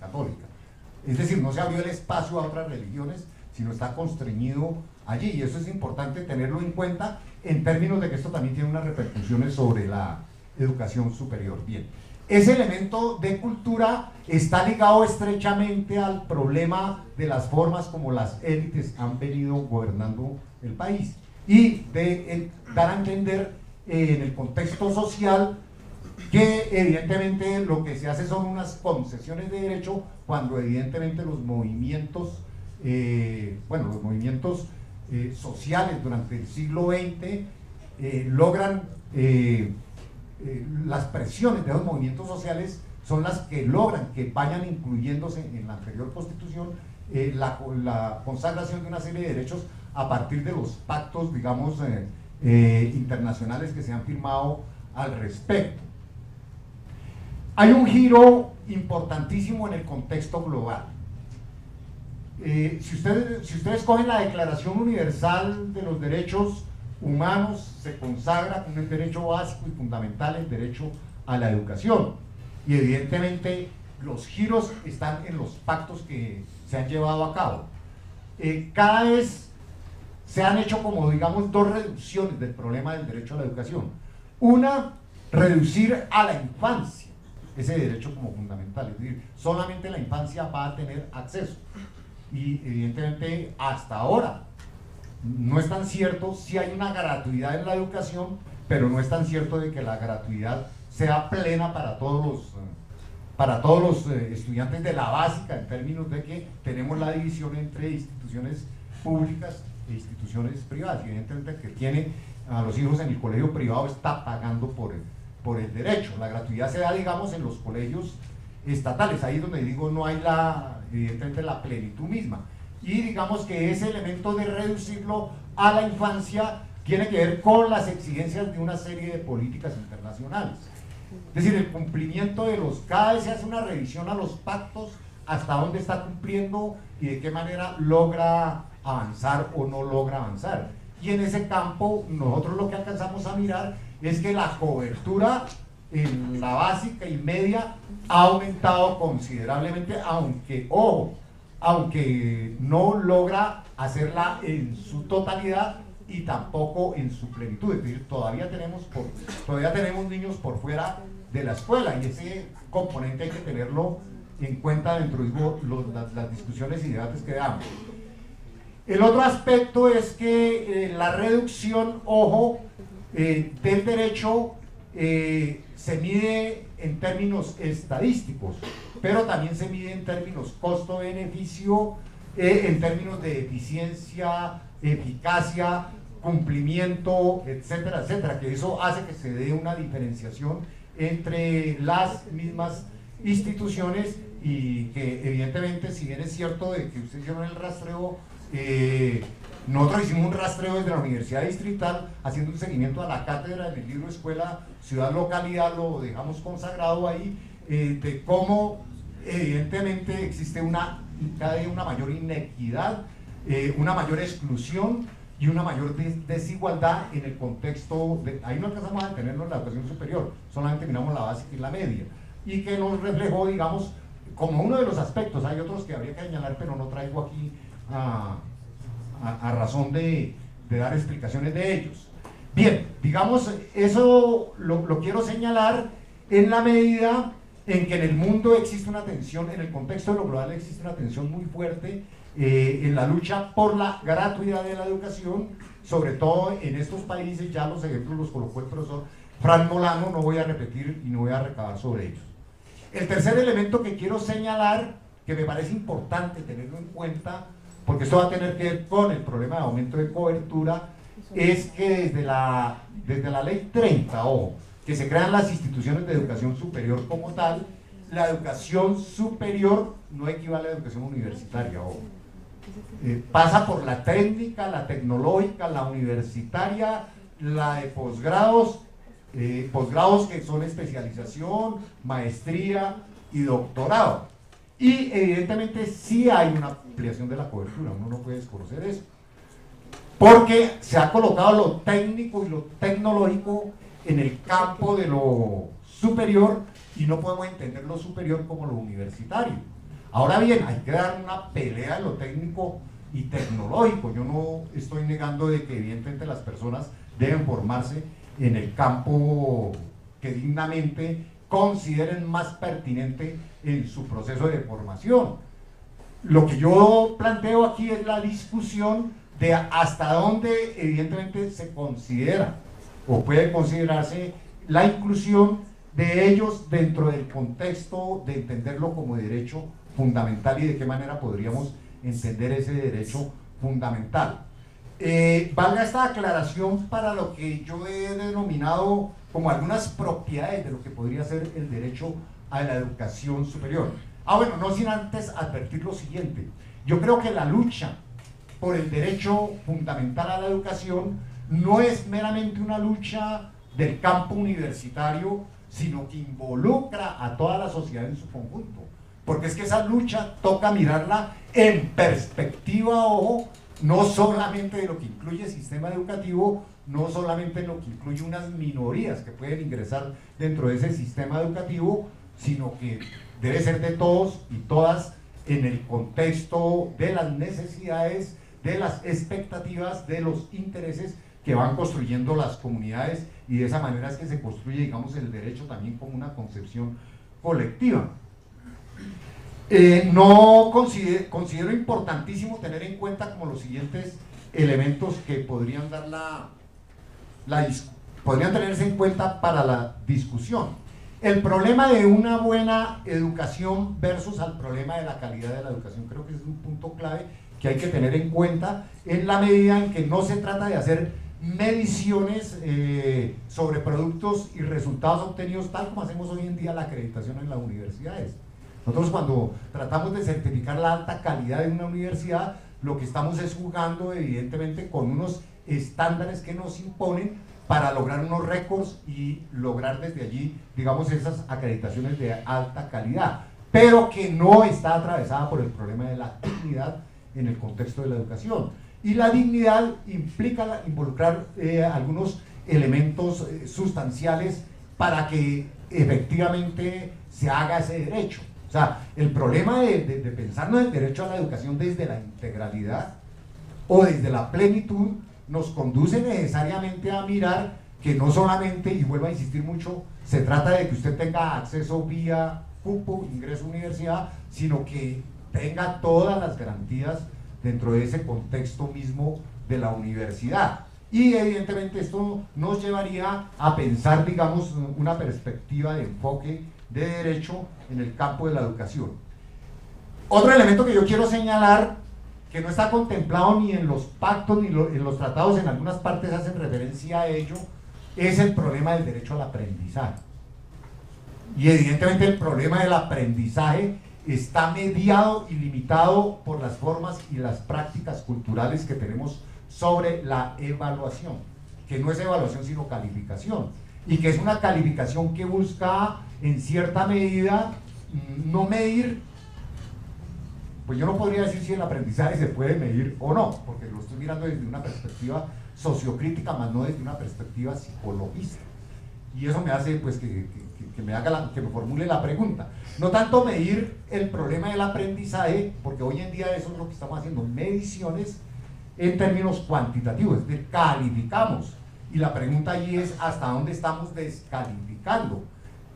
Es decir, no se abrió el espacio a otras religiones, sino está constreñido allí, y eso es importante tenerlo en cuenta en términos de que esto también tiene unas repercusiones sobre la educación superior. Bien, ese elemento de cultura está ligado estrechamente al problema de las formas como las élites han venido gobernando el país y de dar a entender en el contexto social que evidentemente lo que se hace son unas concesiones de derecho cuando evidentemente los movimientos sociales durante el siglo XX logran las presiones de los movimientos sociales son las que logran que vayan incluyéndose en la anterior constitución la consagración de una serie de derechos a partir de los pactos, digamos, internacionales que se han firmado al respecto. Hay un giro importantísimo en el contexto global. Si ustedes cogen la Declaración Universal de los Derechos Humanos, se consagra como un derecho básico y fundamental el derecho a la educación. Y evidentemente los giros están en los pactos que se han llevado a cabo. Cada vez se han hecho como, digamos, dos reducciones del problema del derecho a la educación. Una, reducir a la infancia ese derecho como fundamental, es decir, solamente la infancia va a tener acceso. Y evidentemente hasta ahora no es tan cierto, si hay una gratuidad en la educación, pero no es tan cierto de que la gratuidad sea plena para todos los estudiantes de la básica, en términos de que tenemos la división entre instituciones públicas e instituciones privadas. Y evidentemente el que tiene a los hijos en el colegio privado está pagando por el derecho. La gratuidad se da, digamos, en los colegios estatales, ahí donde digo no hay evidentemente la plenitud misma. Y digamos que ese elemento de reducirlo a la infancia tiene que ver con las exigencias de una serie de políticas internacionales. Es decir, el cumplimiento de cada vez se hace una revisión a los pactos, hasta dónde está cumpliendo y de qué manera logra avanzar o no logra avanzar. Y en ese campo nosotros lo que alcanzamos a mirar es que la cobertura en la básica y media ha aumentado considerablemente, aunque no logra hacerla en su totalidad y tampoco en su plenitud. Es decir, todavía tenemos niños por fuera de la escuela, y ese componente hay que tenerlo en cuenta dentro de las discusiones y debates que damos. El otro aspecto es que la reducción, del derecho se mide en términos estadísticos, pero también se mide en términos costo-beneficio, en términos de eficiencia, eficacia, cumplimiento, etcétera, etcétera, que eso hace que se dé una diferenciación entre las mismas instituciones, y que evidentemente, si bien es cierto de que ustedes hicieron el rastreo, nosotros hicimos un rastreo desde la Universidad Distrital haciendo un seguimiento a la cátedra en el libro Escuela, Ciudad, Localidad, lo dejamos consagrado ahí, de cómo evidentemente existe cada vez una mayor inequidad, una mayor exclusión y una mayor desigualdad en el contexto ahí no alcanzamos a detenernos en la educación superior, solamente miramos la básica y la media, y que nos reflejó, digamos, como uno de los aspectos. Hay otros que habría que señalar, pero no traigo aquí a razón de dar explicaciones de ellos. Bien, digamos, eso lo quiero señalar en la medida en que en el mundo existe una tensión, en el contexto de lo global existe una tensión muy fuerte en la lucha por la gratuidad de la educación, sobre todo en estos países. Ya los ejemplos los colocó el profesor Fran Molano, no voy a repetir y no voy a recabar sobre ellos. El tercer elemento que quiero señalar, que me parece importante tenerlo en cuenta, porque esto va a tener que ver con el problema de aumento de cobertura, es que desde la ley 30, que se crean las instituciones de educación superior como tal, la educación superior no equivale a la educación universitaria, pasa por la técnica, la tecnológica, la universitaria, la de posgrados, posgrados que son especialización, maestría y doctorado. Y evidentemente sí hay una ampliación de la cobertura, uno no puede desconocer eso, porque se ha colocado lo técnico y lo tecnológico en el campo de lo superior, y no podemos entender lo superior como lo universitario. Ahora bien, hay que dar una pelea de lo técnico y tecnológico. Yo no estoy negando de que evidentemente las personas deben formarse en el campo que dignamente consideren más pertinente en su proceso de formación. Lo que yo planteo aquí es la discusión de hasta dónde evidentemente se considera o puede considerarse la inclusión de ellos dentro del contexto de entenderlo como derecho fundamental y de qué manera podríamos entender ese derecho fundamental. Valga esta aclaración para lo que yo he denominado como algunas propiedades de lo que podría ser el derecho a la educación superior. Bueno, no sin antes advertir lo siguiente. Yo creo que la lucha por el derecho fundamental a la educación no es meramente una lucha del campo universitario, sino que involucra a toda la sociedad en su conjunto. Porque es que esa lucha toca mirarla en perspectiva, ojo, no solamente de lo que incluye el sistema educativo, no solamente en lo que incluye unas minorías que pueden ingresar dentro de ese sistema educativo, sino que debe ser de todos y todas en el contexto de las necesidades, de las expectativas, de los intereses que van construyendo las comunidades, y de esa manera es que se construye, digamos, el derecho también como una concepción colectiva. No considero importantísimo tener en cuenta como los siguientes elementos que podrían dar podrían tenerse en cuenta para la discusión. El problema de una buena educación versus al problema de la calidad de la educación. Creo que es un punto clave que hay que tener en cuenta en la medida en que no se trata de hacer mediciones sobre productos y resultados obtenidos tal como hacemos hoy en día la acreditación en las universidades. Nosotros cuando tratamos de certificar la alta calidad de una universidad, lo que estamos es jugando evidentemente con unos estándares que nos imponen para lograr unos récords y lograr desde allí, digamos, esas acreditaciones de alta calidad, pero que no está atravesada por el problema de la dignidad en el contexto de la educación. Y la dignidad implica involucrar algunos elementos sustanciales para que efectivamente se haga ese derecho. O sea, el problema de pensarnos el derecho a la educación desde la integralidad o desde la plenitud nos conduce necesariamente a mirar que no solamente, y vuelvo a insistir mucho, se trata de que usted tenga acceso vía cupo, ingreso a universidad, sino que tenga todas las garantías dentro de ese contexto mismo de la universidad. Y evidentemente esto nos llevaría a pensar, digamos, una perspectiva de enfoque de derecho en el campo de la educación. Otro elemento que yo quiero señalar, que no está contemplado ni en los pactos ni en los tratados, en algunas partes hacen referencia a ello, es el problema del derecho al aprendizaje. Y evidentemente el problema del aprendizaje está mediado y limitado por las formas y las prácticas culturales que tenemos sobre la evaluación, que no es evaluación sino calificación, y que es una calificación que busca en cierta medida no medir, pues yo no podría decir si el aprendizaje se puede medir o no, porque lo estoy mirando desde una perspectiva sociocrítica, más no desde una perspectiva psicologista, y eso me hace pues que me formule la pregunta. No tanto medir el problema del aprendizaje, porque hoy en día eso es lo que estamos haciendo, mediciones en términos cuantitativos, es decir, calificamos, y la pregunta allí es hasta dónde estamos descalificando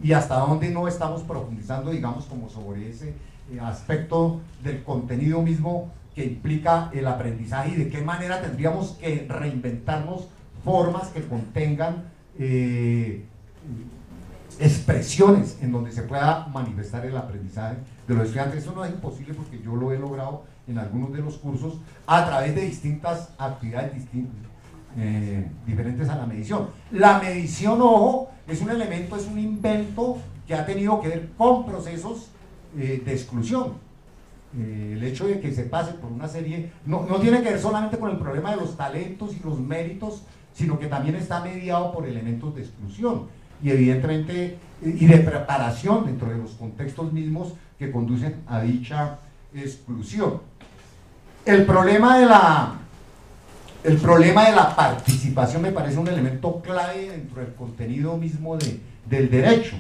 y hasta dónde no estamos profundizando, digamos, como sobre ese aspecto del contenido mismo que implica el aprendizaje, y de qué manera tendríamos que reinventarnos formas que contengan expresiones en donde se pueda manifestar el aprendizaje de los estudiantes. Eso no es imposible porque yo lo he logrado en algunos de los cursos a través de distintas actividades diferentes a la medición. La medición, ojo, es un elemento, es un invento que ha tenido que ver con procesos de exclusión. El hecho de que se pase por una serie, no tiene que ver solamente con el problema de los talentos y los méritos, sino que también está mediado por elementos de exclusión y evidentemente y de preparación dentro de los contextos mismos que conducen a dicha exclusión. El problema de la participación me parece un elemento clave dentro del contenido mismo del derecho,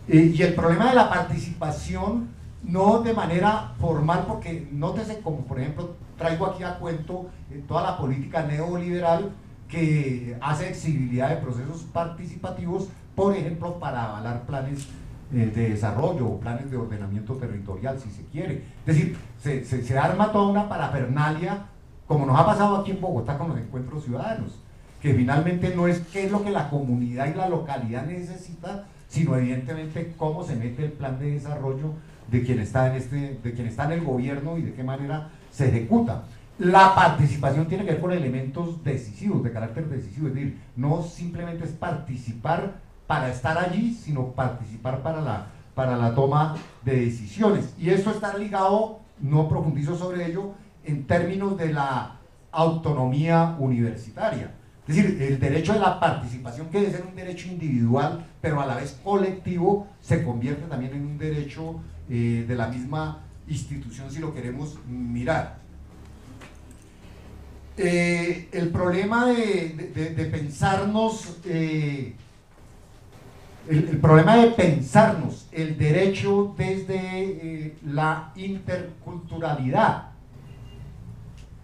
y el problema de la participación no de manera formal, porque nótese como por ejemplo traigo aquí a cuento toda la política neoliberal que hace exigibilidad de procesos participativos, por ejemplo para avalar planes de desarrollo o planes de ordenamiento territorial, si se quiere. Es decir, se arma toda una parafernalia, como nos ha pasado aquí en Bogotá con los encuentros ciudadanos, que finalmente no es qué es lo que la comunidad y la localidad necesita, sino evidentemente cómo se mete el plan de desarrollo de quien está en el gobierno y de qué manera se ejecuta. La participación tiene que ver con elementos decisivos, de carácter decisivo, es decir, no simplemente es participar para estar allí, sino participar para la toma de decisiones. Y eso está ligado, no profundizo sobre ello, en términos de la autonomía universitaria. Es decir, el derecho de la participación, que debe ser un derecho individual, pero a la vez colectivo, se convierte también en un derecho de la misma institución, si lo queremos mirar. El problema de pensarnos, el problema de pensarnos el derecho desde la interculturalidad.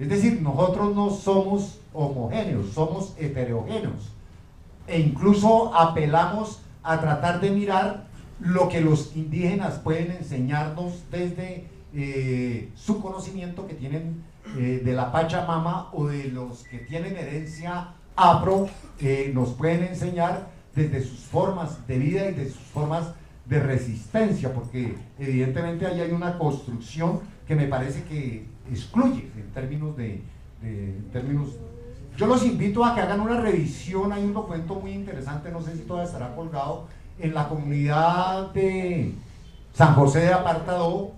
Es decir, nosotros no somos homogéneos, somos heterogéneos. E incluso apelamos a tratar de mirar lo que los indígenas pueden enseñarnos desde su conocimiento que tienen de la Pachamama, o de los que tienen herencia afro, nos pueden enseñar desde sus formas de vida y de sus formas de resistencia, porque evidentemente ahí hay una construcción que me parece que excluye en términos yo los invito a que hagan una revisión. Hay un documento muy interesante, no sé si todavía estará colgado, en la comunidad de San José de Apartadó,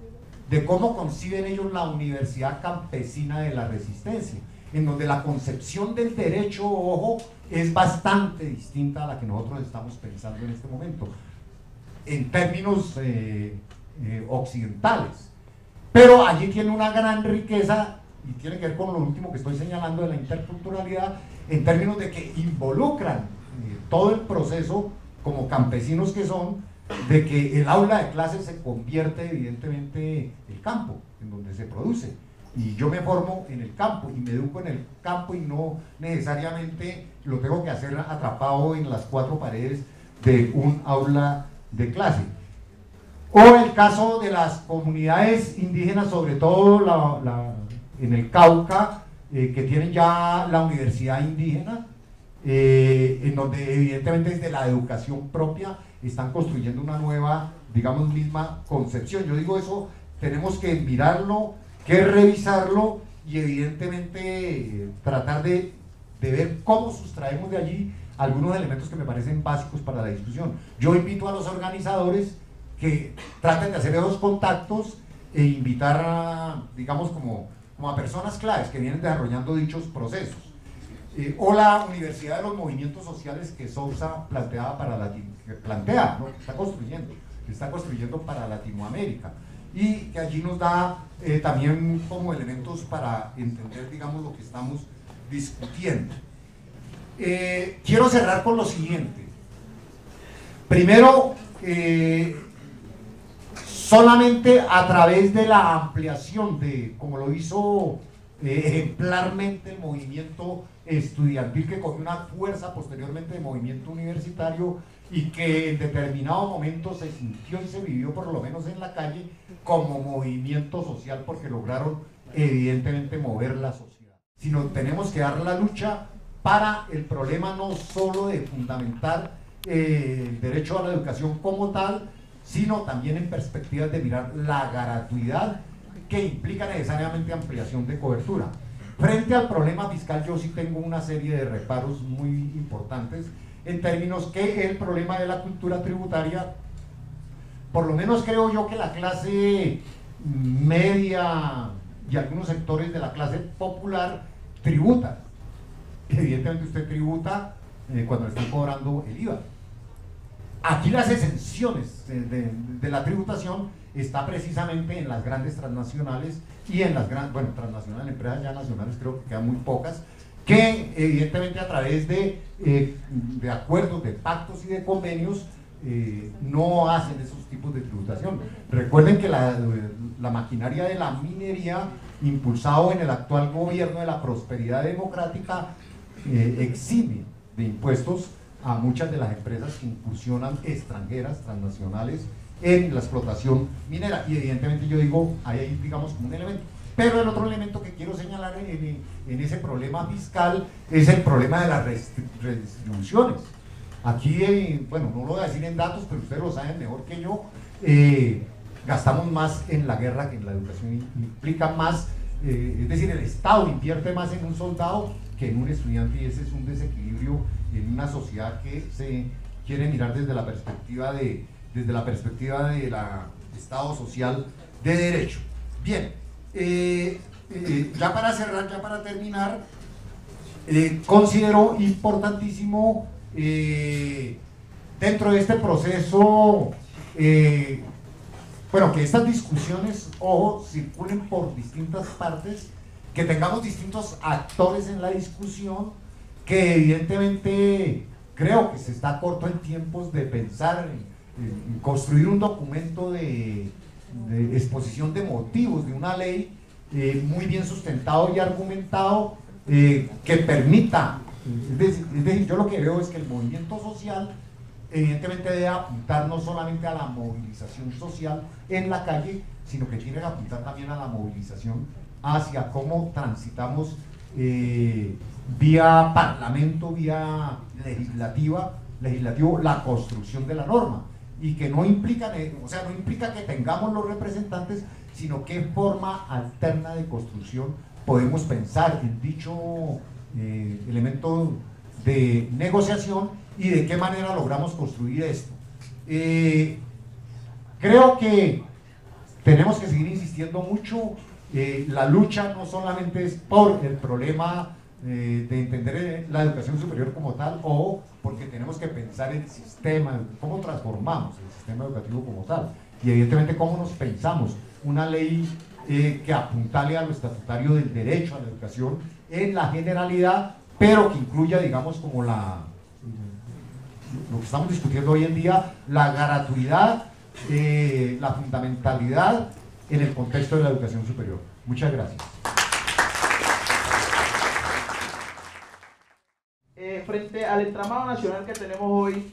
de cómo conciben ellos la Universidad Campesina de la Resistencia, en donde la concepción del derecho, ojo, es bastante distinta a la que nosotros estamos pensando en este momento, en términos occidentales. Pero allí tiene una gran riqueza, y tiene que ver con lo último que estoy señalando de la interculturalidad, en términos de que involucran todo el proceso, como campesinos que son, de que el aula de clases se convierte evidentemente el campo, en donde se produce. Y yo me formo en el campo y me educo en el campo, y no necesariamente lo tengo que hacer atrapado en las cuatro paredes de un aula de clase. O el caso de las comunidades indígenas, sobre todo en el Cauca, que tienen ya la universidad indígena, en donde evidentemente desde la educación propia están construyendo una nueva, digamos, misma concepción. Yo digo eso, tenemos que mirarlo, que revisarlo, y evidentemente tratar de ver cómo sustraemos de allí algunos elementos que me parecen básicos para la discusión. Yo invito a los organizadores que traten de hacer esos contactos e invitar a, digamos, como a personas claves que vienen desarrollando dichos procesos. O la Universidad de los Movimientos Sociales que Sousa plantea ¿no? está construyendo para Latinoamérica, y que allí nos da también como elementos para entender, digamos, lo que estamos discutiendo. Quiero cerrar con lo siguiente. Primero, solamente a través de la ampliación como lo hizo ejemplarmente el movimiento estudiantil, que cogió una fuerza posteriormente de movimiento universitario, y que en determinado momento se sintió y se vivió, por lo menos en la calle, como movimiento social, porque lograron evidentemente mover la sociedad. Sino tenemos que dar la lucha para el problema no solo de fundamentar el derecho a la educación como tal, sino también en perspectivas de mirar la gratuidad, que implica necesariamente ampliación de cobertura. Frente al problema fiscal, yo sí tengo una serie de reparos muy importantes, en términos que el problema de la cultura tributaria, por lo menos creo yo que la clase media y algunos sectores de la clase popular tributan. Evidentemente usted tributa cuando le están cobrando el IVA. Aquí las exenciones de la tributación está precisamente en las grandes transnacionales y en las grandes, bueno, transnacionales, empresas ya nacionales creo que quedan muy pocas, que evidentemente a través de acuerdos, de pactos y de convenios no hacen esos tipos de tributación. Recuerden que la maquinaria de la minería, impulsado en el actual gobierno de la prosperidad democrática, exime de impuestos a muchas de las empresas que incursionan extranjeras, transnacionales, en la explotación minera. Y evidentemente yo digo, ahí digamos como un elemento. Pero el otro elemento que quiero señalar en ese problema fiscal es el problema de las redistribuciones. Aquí, bueno, no lo voy a decir en datos, pero ustedes lo saben mejor que yo, gastamos más en la guerra que en la educación, implica más, es decir, el Estado invierte más en un soldado que en un estudiante, y ese es un desequilibrio en una sociedad que se quiere mirar desde la perspectiva del Estado social de derecho. Bien, ya para cerrar, ya para terminar, considero importantísimo dentro de este proceso, bueno, que estas discusiones, ojo, circulen por distintas partes, que tengamos distintos actores en la discusión, que evidentemente creo que se está corto en tiempos de pensar en construir un documento de exposición de motivos de una ley muy bien sustentado y argumentado, que permita, es decir, yo lo que veo es que el movimiento social evidentemente debe apuntar no solamente a la movilización social en la calle, sino que tiene que apuntar también a la movilización hacia cómo transitamos vía parlamento, vía legislativo, la construcción de la norma, y que no implica, o sea, no implica que tengamos los representantes, sino qué forma alterna de construcción podemos pensar en dicho elemento de negociación y de qué manera logramos construir esto. Creo que tenemos que seguir insistiendo mucho. La lucha no solamente es por el problema de entender la educación superior como tal, o porque tenemos que pensar el sistema, cómo transformamos el sistema educativo como tal, y evidentemente cómo nos pensamos una ley que apuntale a lo estatutario del derecho a la educación en la generalidad, pero que incluya, digamos, como lo que estamos discutiendo hoy en día, la gratuidad, la fundamentalidad en el contexto de la educación superior. Muchas gracias. Frente al entramado nacional que tenemos hoy,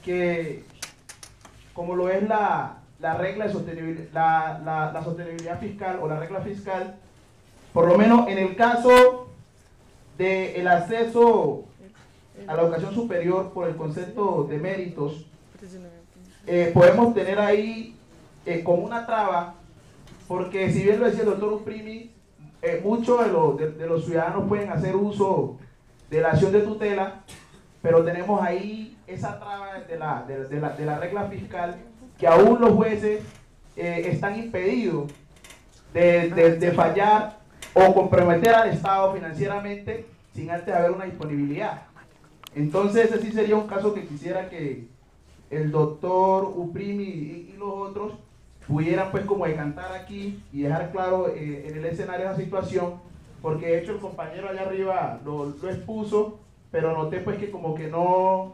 que como lo es la regla de sostenibilidad, la sostenibilidad fiscal o la regla fiscal, por lo menos en el caso del acceso a la educación superior por el concepto de méritos, podemos tener ahí como una traba, porque si bien lo decía el doctor Uprimi, muchos de los ciudadanos pueden hacer uso de la acción de tutela, pero tenemos ahí esa traba de la regla fiscal, que aún los jueces están impedidos de fallar o comprometer al Estado financieramente sin antes haber una disponibilidad. Entonces ese sí sería un caso que quisiera que el doctor Uprimi y los otros pudieran pues como decantar aquí y dejar claro en el escenario esa situación, porque de hecho el compañero allá arriba lo expuso, pero noté pues que como que no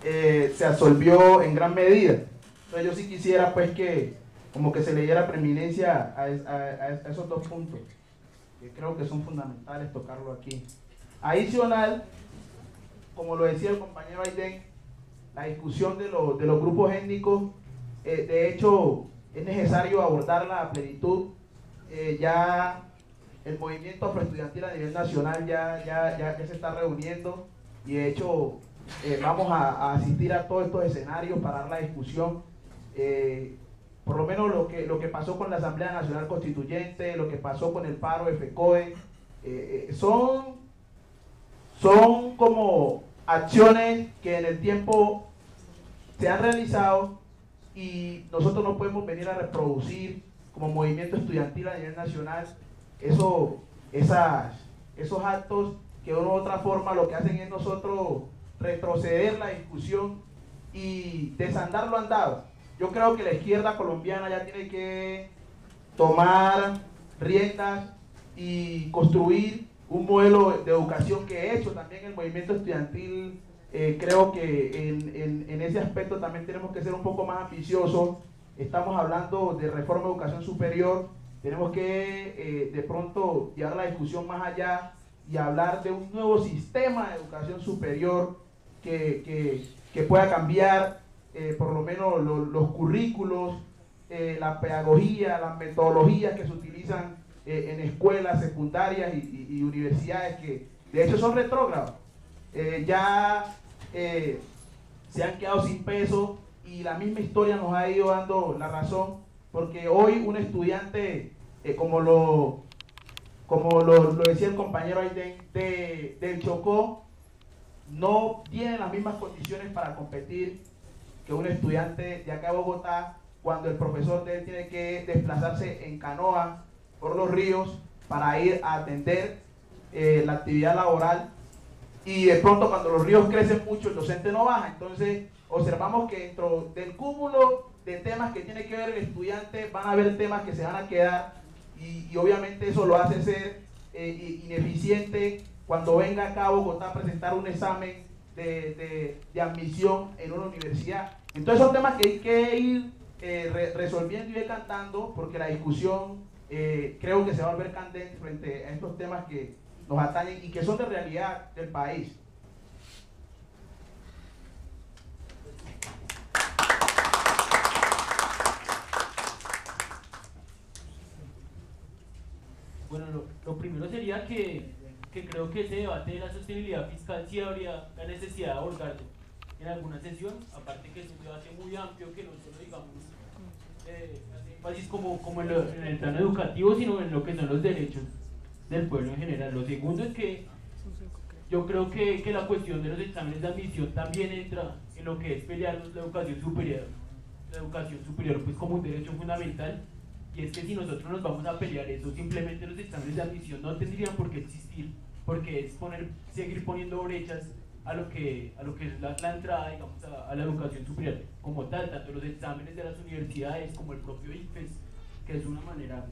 se absolvió en gran medida. Entonces yo sí quisiera pues que como que se le diera preeminencia a esos dos puntos, que creo que son fundamentales tocarlo aquí. Adicional, como lo decía el compañero Aiden, la discusión de los grupos étnicos, de hecho es necesario abordarla a plenitud. Ya el movimiento afroestudiantil a nivel nacional ya se está reuniendo, y de hecho vamos a asistir a todos estos escenarios para dar la discusión. Por lo menos lo que pasó con la Asamblea Nacional Constituyente, lo que pasó con el paro de FECODE, son como acciones que en el tiempo se han realizado, y nosotros no podemos venir a reproducir como movimiento estudiantil a nivel nacional esos actos que de una u otra forma lo que hacen es nosotros retroceder la discusión y desandar lo andado. Yo creo que la izquierda colombiana ya tiene que tomar riendas y construir un modelo de educación que, de hecho, también el movimiento estudiantil creo que en ese aspecto también tenemos que ser un poco más ambiciosos. Estamos hablando de reforma de educación superior, tenemos que de pronto llevar la discusión más allá y hablar de un nuevo sistema de educación superior que pueda cambiar por lo menos los currículos, la pedagogía, las metodologías que se utilizan en escuelas secundarias y universidades que de hecho son retrógrados. Se han quedado sin peso y la misma historia nos ha ido dando la razón, porque hoy un estudiante, como lo decía el compañero ahí del Chocó, no tiene las mismas condiciones para competir que un estudiante de acá de Bogotá, cuando el profesor de él tiene que desplazarse en canoa por los ríos para ir a atender la actividad laboral, y de pronto cuando los ríos crecen mucho el docente no baja. Entonces observamos que dentro del cúmulo de temas que tiene que ver el estudiante van a haber temas que se van a quedar, y obviamente eso lo hace ser ineficiente cuando venga acá a Bogotá a presentar un examen de admisión en una universidad. Entonces son temas que hay que ir resolviendo y decantando, porque la discusión creo que se va a volver candente frente a estos temas que nos atañen y que son de realidad del país. Bueno, lo primero sería que creo que ese debate de la sostenibilidad fiscal sí habría la necesidad de abordarlo en alguna sesión, aparte que es un debate muy amplio que no solo, digamos, hace énfasis como en el plano educativo, sino en lo que son los derechos del pueblo en general. Lo segundo es que yo creo que la cuestión de los exámenes de admisión también entra en lo que es pelear la educación superior pues como un derecho fundamental, y es que si nosotros nos vamos a pelear eso, simplemente los exámenes de admisión no tendrían por qué existir, porque es seguir poniendo brechas a lo que es la entrada, digamos, a la educación superior como tal, tanto los exámenes de las universidades como el propio ICFES, que es una manera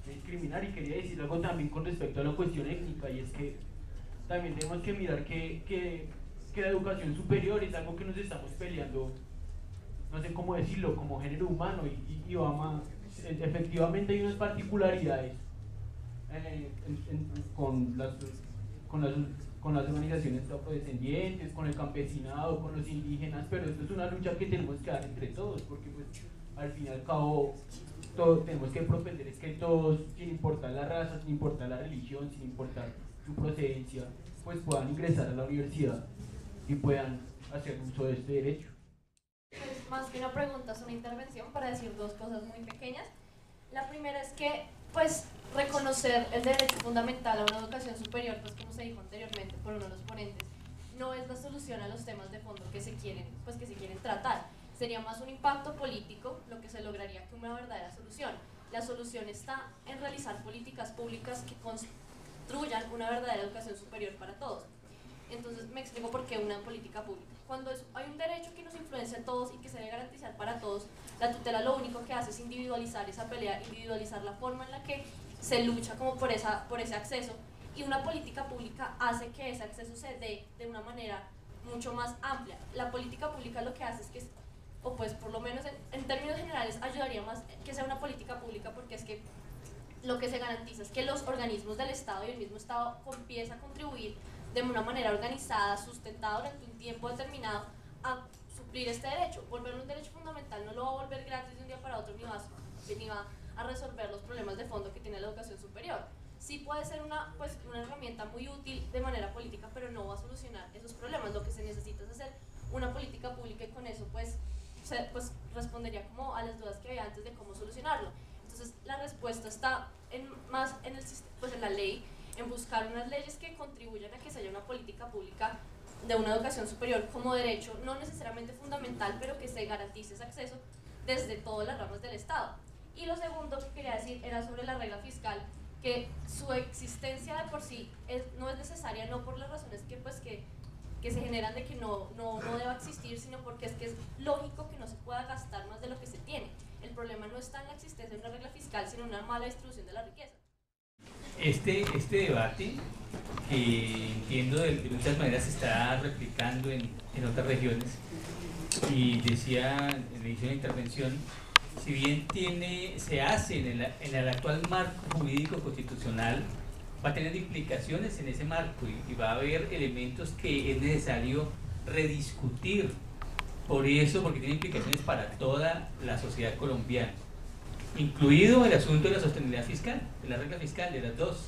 de discriminar. Y quería decir algo también con respecto a la cuestión étnica, y es que también tenemos que mirar que la educación superior es algo que nos estamos peleando, no sé cómo decirlo, como género humano, y efectivamente hay unas particularidades con las organizaciones afrodescendientes, con el campesinado, con los indígenas, pero esto es una lucha que tenemos que dar entre todos, porque pues al fin y al cabo tenemos que propender es que todos, sin importar la raza, sin importar la religión, sin importar su procedencia, pues puedan ingresar a la universidad y puedan hacer uso de este derecho. Pues más que una pregunta, es una intervención para decir dos cosas muy pequeñas. La primera es que, pues, reconocer el derecho fundamental a una educación superior, pues como se dijo anteriormente por uno de los ponentes, no es la solución a los temas de fondo que se quieren tratar. Sería más un impacto político lo que se lograría que una verdadera solución. La solución está en realizar políticas públicas que construyan una verdadera educación superior para todos. Entonces me explico por qué una política pública. Cuando hay un derecho que nos influencia a todos y que se debe garantizar para todos, la tutela lo único que hace es individualizar esa pelea, individualizar la forma en la que se lucha como por ese acceso, y una política pública hace que ese acceso se dé de una manera mucho más amplia. La política pública lo que hace es que, o pues por lo menos en términos generales, ayudaría más que sea una política pública, porque es que lo que se garantiza es que los organismos del Estado y el mismo Estado empiezan a contribuir de una manera organizada, sustentada durante un tiempo determinado, a suplir este derecho. Volverlo un derecho fundamental no lo va a volver gratis de un día para otro, ni va a resolver los problemas de fondo que tiene la educación superior. Sí puede ser una herramienta muy útil de manera política, pero no va a solucionar esos problemas. Lo que se necesita es hacer una política pública, y con eso pues respondería como a las dudas que había antes de cómo solucionarlo. Entonces la respuesta está en la ley, en buscar unas leyes que contribuyan a que se haya una política pública de una educación superior como derecho, no necesariamente fundamental, pero que se garantice ese acceso desde todas las ramas del Estado. Y lo segundo que quería decir era sobre la regla fiscal, que su existencia de por sí no es necesaria, no por las razones que se generan de que no deba existir, sino porque es que es lógico que no se pueda gastar más de lo que se tiene. El problema no está en la existencia de una regla fiscal, sino en una mala distribución de la riqueza. Este debate que entiendo de muchas maneras se está replicando en otras regiones. Y decía en la intervención, si bien se hace en el actual marco jurídico constitucional, va a tener implicaciones en ese marco y va a haber elementos que es necesario rediscutir. Por eso, porque tiene implicaciones para toda la sociedad colombiana, incluido el asunto de la sostenibilidad fiscal, de la regla fiscal, de las dos.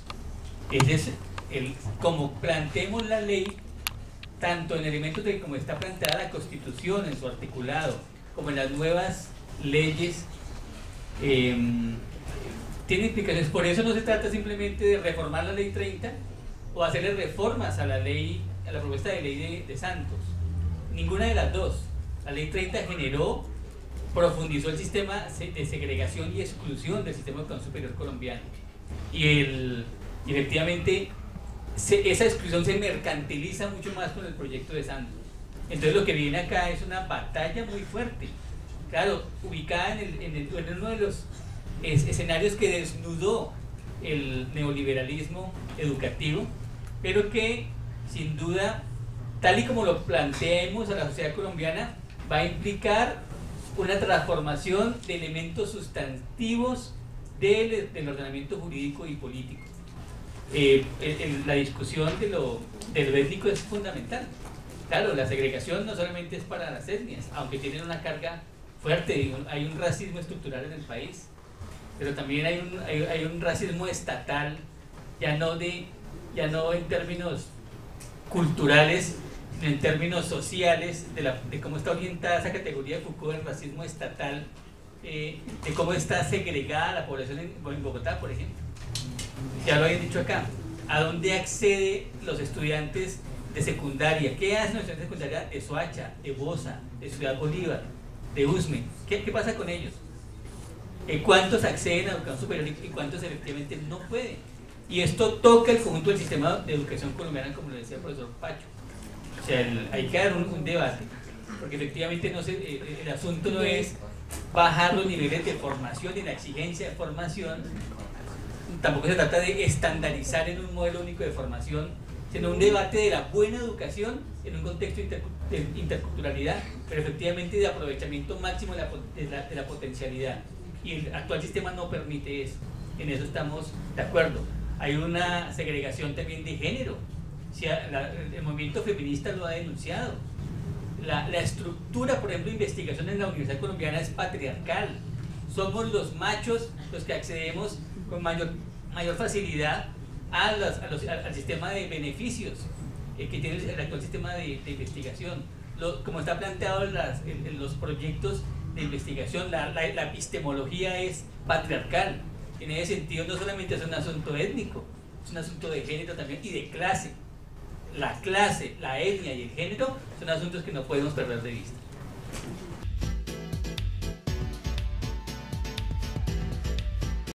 Es como planteemos la ley, tanto en elementos de cómo está planteada la Constitución en su articulado, como en las nuevas leyes, tiene implicaciones. Por eso no se trata simplemente de reformar la ley 30 o hacerle reformas a la ley, a la propuesta de ley de Santos. Ninguna de las dos. La ley 30 profundizó el sistema de segregación y exclusión del sistema educacional superior colombiano. Y efectivamente esa exclusión se mercantiliza mucho más con el proyecto de Santos. Entonces lo que viene acá es una batalla muy fuerte. Claro, ubicada en uno de los escenarios que desnudó el neoliberalismo educativo, pero que sin duda, tal y como lo planteemos a la sociedad colombiana, va a implicar una transformación de elementos sustantivos del ordenamiento jurídico y político. La discusión de lo étnico es fundamental. Claro, la segregación no solamente es para las etnias, aunque tienen una carga fuerte, hay un racismo estructural en el país, pero también hay un racismo estatal, ya no en términos culturales, sino en términos sociales, de cómo está orientada esa categoría de Foucault, el racismo estatal, de cómo está segregada la población en Bogotá, por ejemplo. Ya lo habían dicho acá, ¿a dónde acceden los estudiantes de secundaria? ¿Qué hacen los estudiantes de secundaria de Soacha, de Bosa, de Ciudad Bolívar, de Usme? ¿Qué pasa con ellos? ¿Cuántos acceden a educación superior y cuántos efectivamente no pueden? Y esto toca el conjunto del sistema de educación colombiana, como lo decía el profesor Pacho. O sea, hay que dar un debate, porque efectivamente el asunto no es bajar los niveles de formación y la exigencia de formación, tampoco se trata de estandarizar en un modelo único de formación, sino un debate de la buena educación en un contexto de interculturalidad, pero efectivamente de aprovechamiento máximo de la potencialidad. Y el actual sistema no permite eso, en eso estamos de acuerdo. Hay una segregación también de género. El movimiento feminista lo ha denunciado. La estructura, por ejemplo, de investigación en la Universidad Colombiana es patriarcal. Somos los machos los que accedemos con mayor facilidad al sistema de beneficios que tiene el actual sistema de investigación. Como está planteado en los proyectos de investigación, la epistemología es patriarcal. En ese sentido, no solamente es un asunto étnico, es un asunto de género también y de clase. La clase, la etnia y el género son asuntos que no podemos perder de vista.